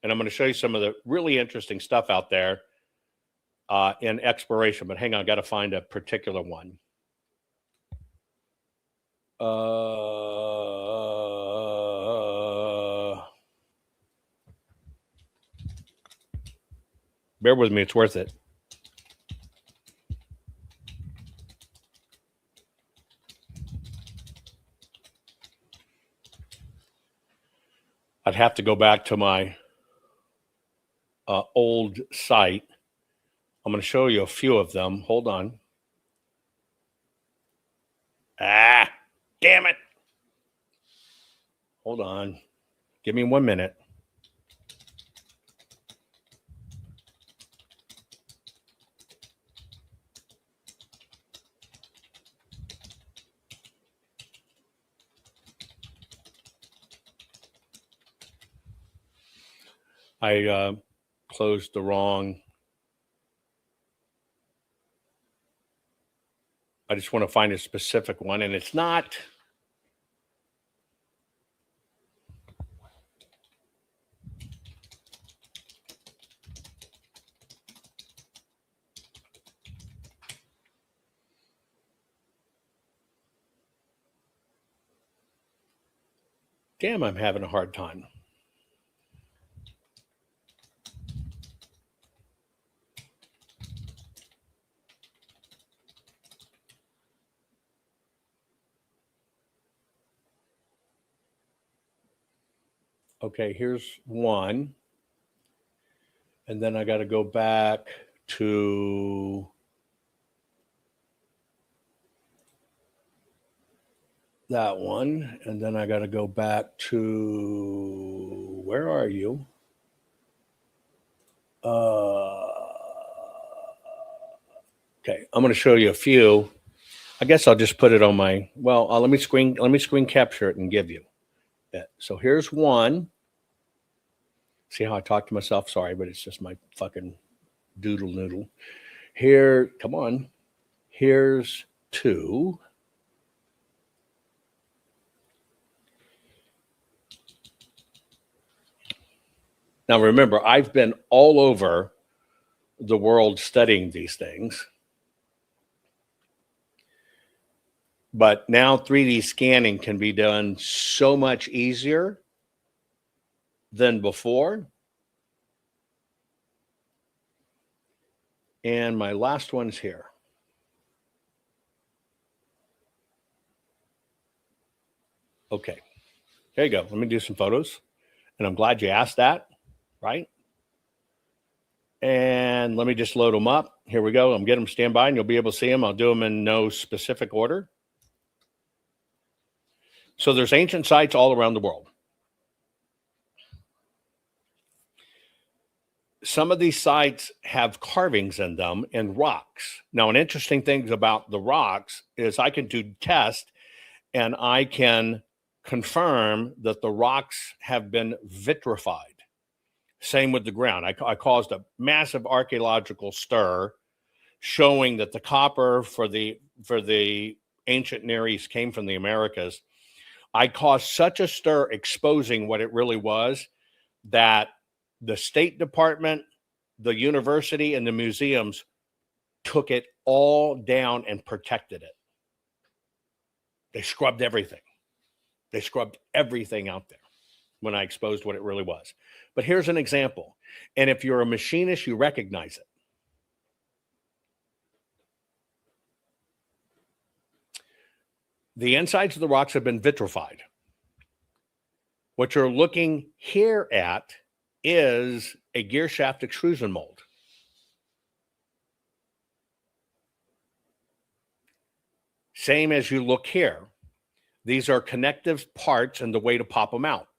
Speaker 2: and I'm going to show you some of the really interesting stuff out there in exploration. But hang on, I got to find a particular one. Bear with me, it's worth it. I'd have to go back to my old site. I'm going to show you a few of them. Hold on. Ah, damn it. Hold on. Give me 1 minute. I closed the wrong. I just want to find a specific one, and it's not. Damn, I'm having a hard time. Okay, here's one. And then I got to go back to that one. And then I got to go back to, where are you? Okay, I'm going to show you a few. I guess I'll just put it on my, well, let me screen capture it and give you it. So here's one. See how I talk to myself? Sorry, but it's just my fucking doodle noodle. Here, come on. Here's two. Now remember, I've been all over the world studying these things. But now 3D scanning can be done so much easier than before. And my last one's here. Okay, there you go. Let me do some photos. And I'm glad you asked that, right? And let me just load them up. Here we go. I'm getting them standby and you'll be able to see them. I'll do them in no specific order. So there's ancient sites all around the world. Some of these sites have carvings in them and rocks. Now, an interesting thing about the rocks is I can do tests and I can confirm that the rocks have been vitrified. Same with the ground. I caused a massive archaeological stir showing that the copper for the ancient Near East came from the Americas. I caused such a stir exposing what it really was that the State Department, the university, and the museums took it all down and protected it. They scrubbed everything. They scrubbed everything out there when I exposed what it really was. But here's an example. And if you're a machinist, you recognize it. The insides of the rocks have been vitrified. What you're looking here at is a gear shaft extrusion mold. Same as you look here. These are connective parts and the way to pop them out.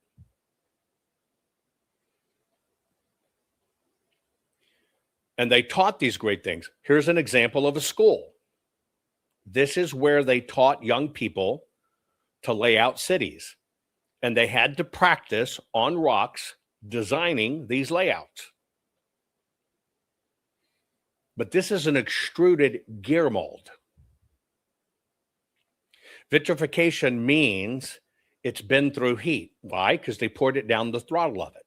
Speaker 2: And they taught these great things. Here's an example of a school. This is where they taught young people to lay out cities. And they had to practice on rocks designing these layouts. But this is an extruded gear mold. Vitrification means it's been through heat. Why? Because they poured it down the throttle of it.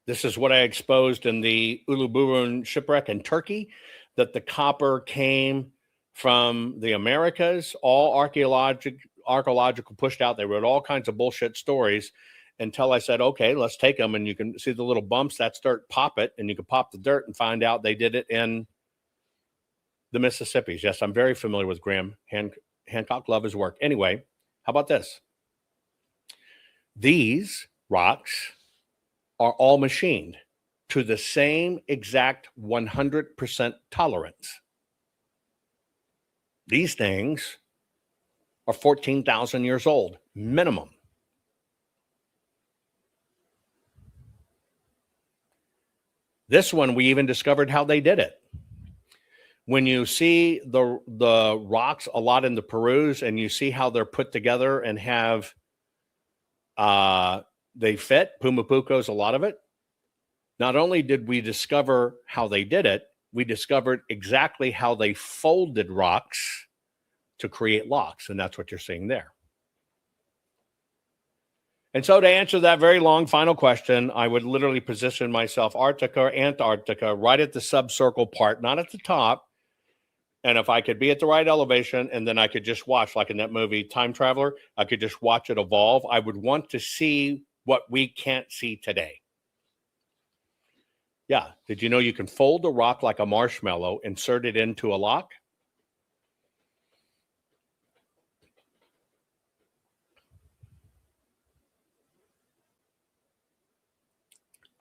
Speaker 2: This is what I exposed in the Uluburun shipwreck in Turkey, that the copper came from the Americas, all archaeological pushed out. They wrote all kinds of bullshit stories until I said, okay, let's take them. And you can see the little bumps, that's dirt, pop it. And you can pop the dirt and find out they did it in the Mississippis. Yes, I'm very familiar with Graham Hancock. Love his work. Anyway, how about this? These rocks are all machined to the same exact 100% tolerance. These things are 14,000 years old, minimum. This one, we even discovered how they did it. When you see the rocks a lot in the Perus and you see how they're put together and have, they fit, Pumapuco's a lot of it. Not only did we discover how they did it, we discovered exactly how they folded rocks to create locks. And that's what you're seeing there. And so to answer that very long final question, I would literally position myself Arctica or Antarctica right at the subcircle part, not at the top. And if I could be at the right elevation and then I could just watch, like in that movie Time Traveler, I could just watch it evolve. I would want to see what we can't see today. Yeah. Did you know you can fold a rock like a marshmallow, insert it into a lock?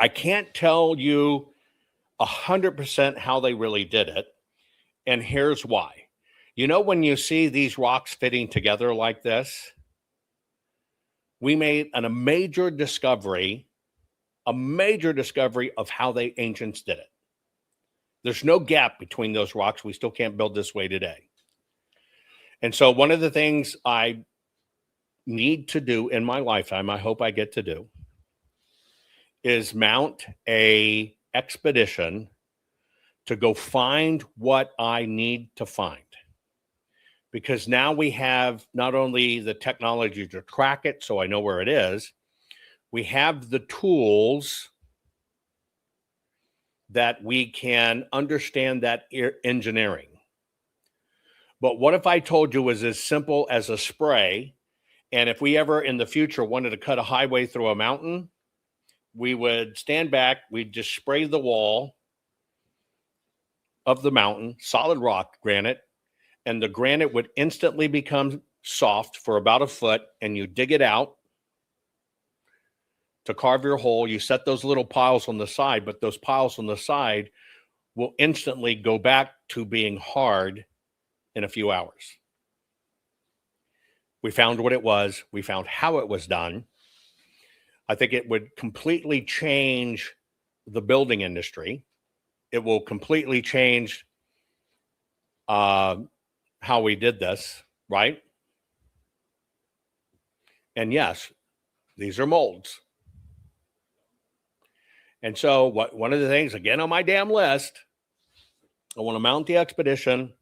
Speaker 2: I can't tell you 100% how they really did it. And here's why. You know, when you see these rocks fitting together like this, we made a major discovery of how the ancients did it. There's no gap between those rocks. We still can't build this way today. And so one of the things I need to do in my lifetime, I hope I get to do, is mount a expedition to go find what I need to find. Because now we have not only the technology to track it, so I know where it is, we have the tools that we can understand that engineering. But what if I told you it was as simple as a spray, and if we ever in the future wanted to cut a highway through a mountain, we would stand back, we'd just spray the wall of the mountain, solid rock, granite, and the granite would instantly become soft for about a foot, and you dig it out to carve your hole. You set those little piles on the side, but those piles on the side will instantly go back to being hard in a few hours. We found what it was. We found how it was done. I think it would completely change the building industry. It will completely change how we did this, right? And yes, these are molds. And so one of the things, again, on my damn list, I want to mount the expedition.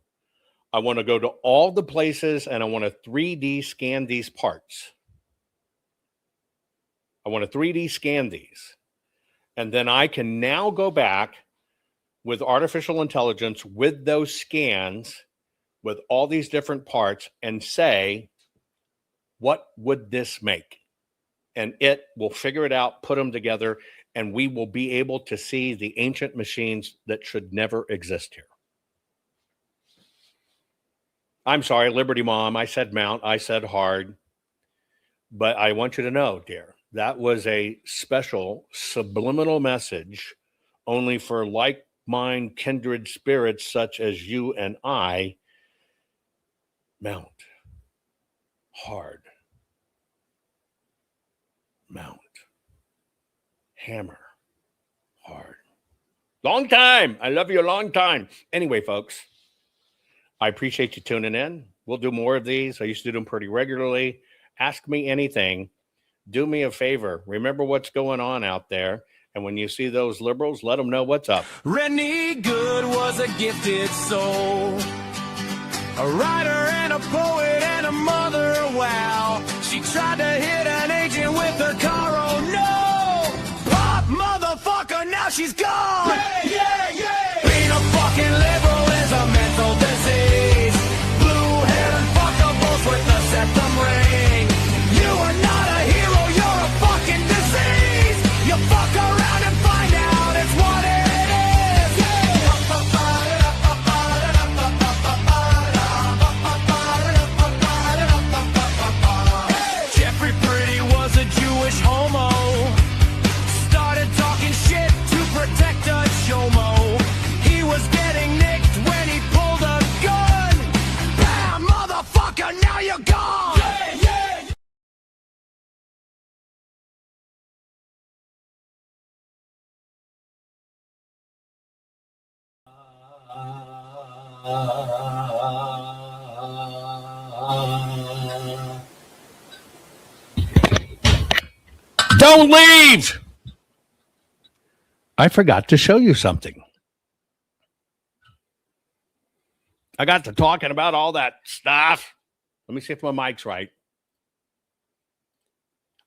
Speaker 2: I want to go to all the places and I want to 3D scan these parts. I want to 3D scan these. And then I can now go back with artificial intelligence with those scans, with all these different parts, and say, what would this make? And it will figure it out, put them together, and we will be able to see the ancient machines that should never exist here. I'm sorry, Liberty Mom. I said mount. I said hard. But I want you to know, dear, that was a special subliminal message only for like-minded kindred spirits such as you and I. Mount. Hard. Mount. Hammer. Hard. Long time. I love you a long time. Anyway, folks, I appreciate you tuning in. We'll do more of these. I used to do them pretty regularly. Ask me anything. Do me a favor. Remember what's going on out there. And when you see those liberals, let them know what's up.
Speaker 1: Rennie Good was a gifted soul, a writer and a poet and a mother. Wow, she tried to hit an agent with her car. Oh no, pop motherfucker, now she's gone. Yeah, yeah, yeah. Being a fucking liberal is a mental disease. Blue-haired fuckables with a septum ring. You are not a hero, you're a fucking disease. You fuck around and find out it's what it is. Jeffrey Pretty was a Jewish homo. Started talking shit to protect a chomo. He was getting nicked when he pulled a gun. Bam, motherfucker, now you're gone. Yeah, yeah.
Speaker 2: Don't leave! I forgot to show you something. I got to talking about all that stuff. Let me see if my mic's right.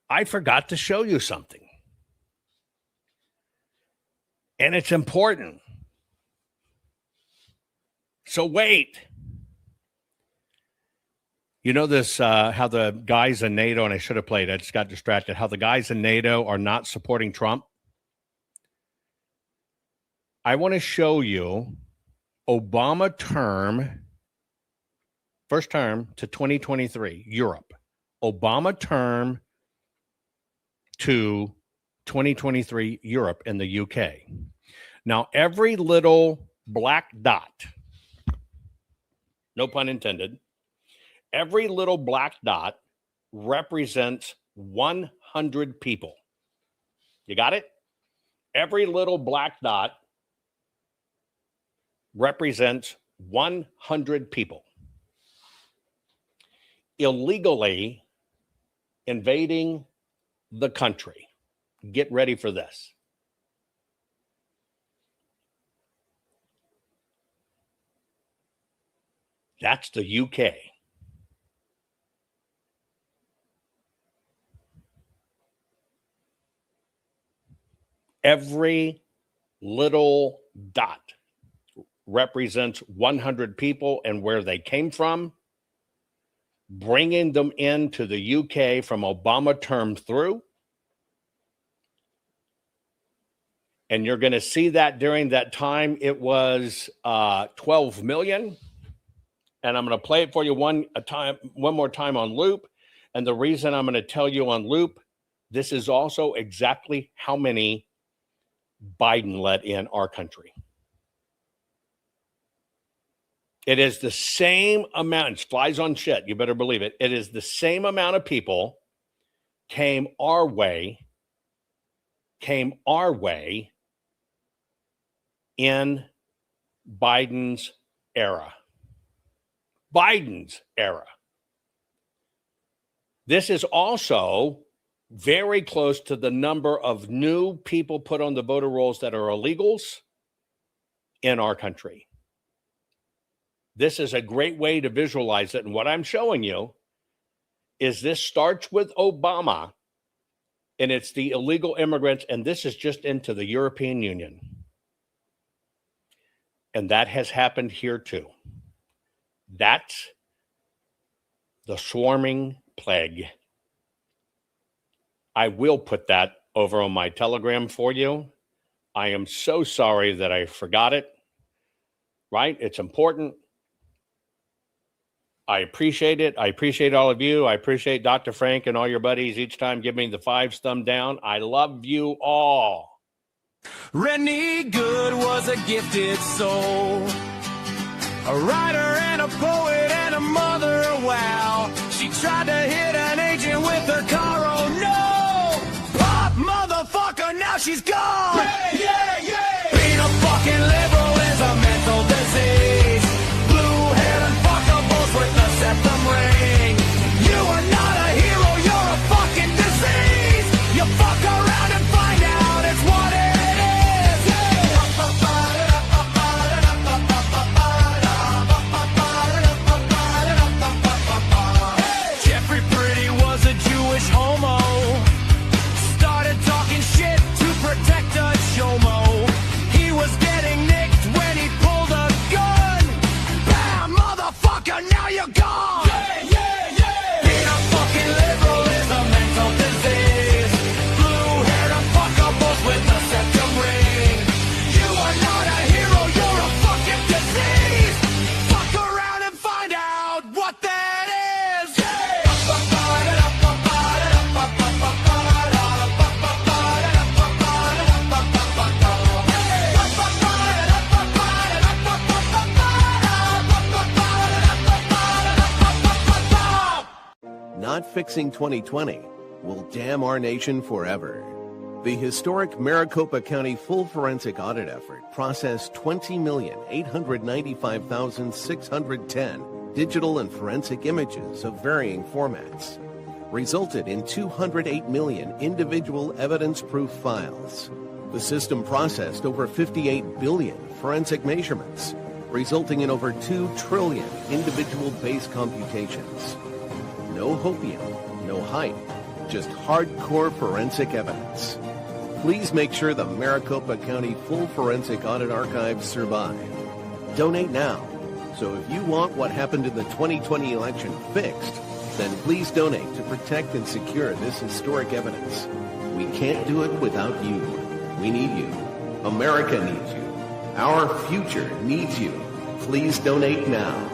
Speaker 2: I forgot to show you something. And it's important. So wait. You know this, how the guys in NATO, and I should have played, I just got distracted, how the guys in NATO are not supporting Trump? I want to show you Obama first term to 2023, Europe. Obama term to 2023, Europe and the UK. Now, every little black dot, no pun intended, every little black dot represents 100 people. You got it? Every little black dot represents 100 people illegally invading the country. Get ready for this. That's the UK. Every little dot represents 100 people and where they came from, bringing them into the UK from Obama term through. And you're going to see that during that time, it was 12 million. And I'm going to play it for you one more time on loop. And the reason I'm going to tell you on loop, this is also exactly how many Biden let in our country. It is the same amount. It flies on shit. You better believe it. It is the same amount of people came our way in Biden's era. Biden's era. This is also very close to the number of new people put on the voter rolls that are illegals in our country. This is a great way to visualize it. And what I'm showing you is this starts with Obama, and it's the illegal immigrants, and this is just into the European Union. And that has happened here too. That's the swarming plague. I will put that over on my Telegram for you. I am so sorry that I forgot it. Right? It's important. I appreciate it. I appreciate all of you. I appreciate Dr. Frank and all your buddies each time give me the 5 thumb down. I love you all.
Speaker 1: Rennie Good was a gifted soul, a writer and a poet and a mother, wow. She tried to hit an agent with her car, oh no! Pop, motherfucker, now she's gone! Yeah, yeah, yeah! Being a fucking liberal is a mental disease. Blue-haired and fuckables with the septum ring. You are not a hero, you're a fucking disease! You fuck around and find out it's what it is! Homo started talking shit to protect a chomo. He was getting nicked when he pulled a gun. Bam, motherfucker, now you're gone. Yeah, yeah, yeah. Being a fucking liberal is a mental disease. Blue-haired and fuckables with a septum ring. You are not a hero, you're a fucking disease. Fuck around and find out what that is. Yeah.
Speaker 3: Not fixing 2020 will damn our nation forever. The historic Maricopa County full forensic audit effort processed 20,895,610 digital and forensic images of varying formats, resulted in 208 million individual evidence-proof files. The system processed over 58 billion forensic measurements, resulting in over 2 trillion individual base computations. No hopium, no hype, just hardcore forensic evidence. Please make sure the Maricopa County Full Forensic Audit Archives survive. Donate now. So if you want what happened in the 2020 election fixed, then please donate to protect and secure this historic evidence. We can't do it without you. We need you. America needs you. Our future needs you. Please donate now.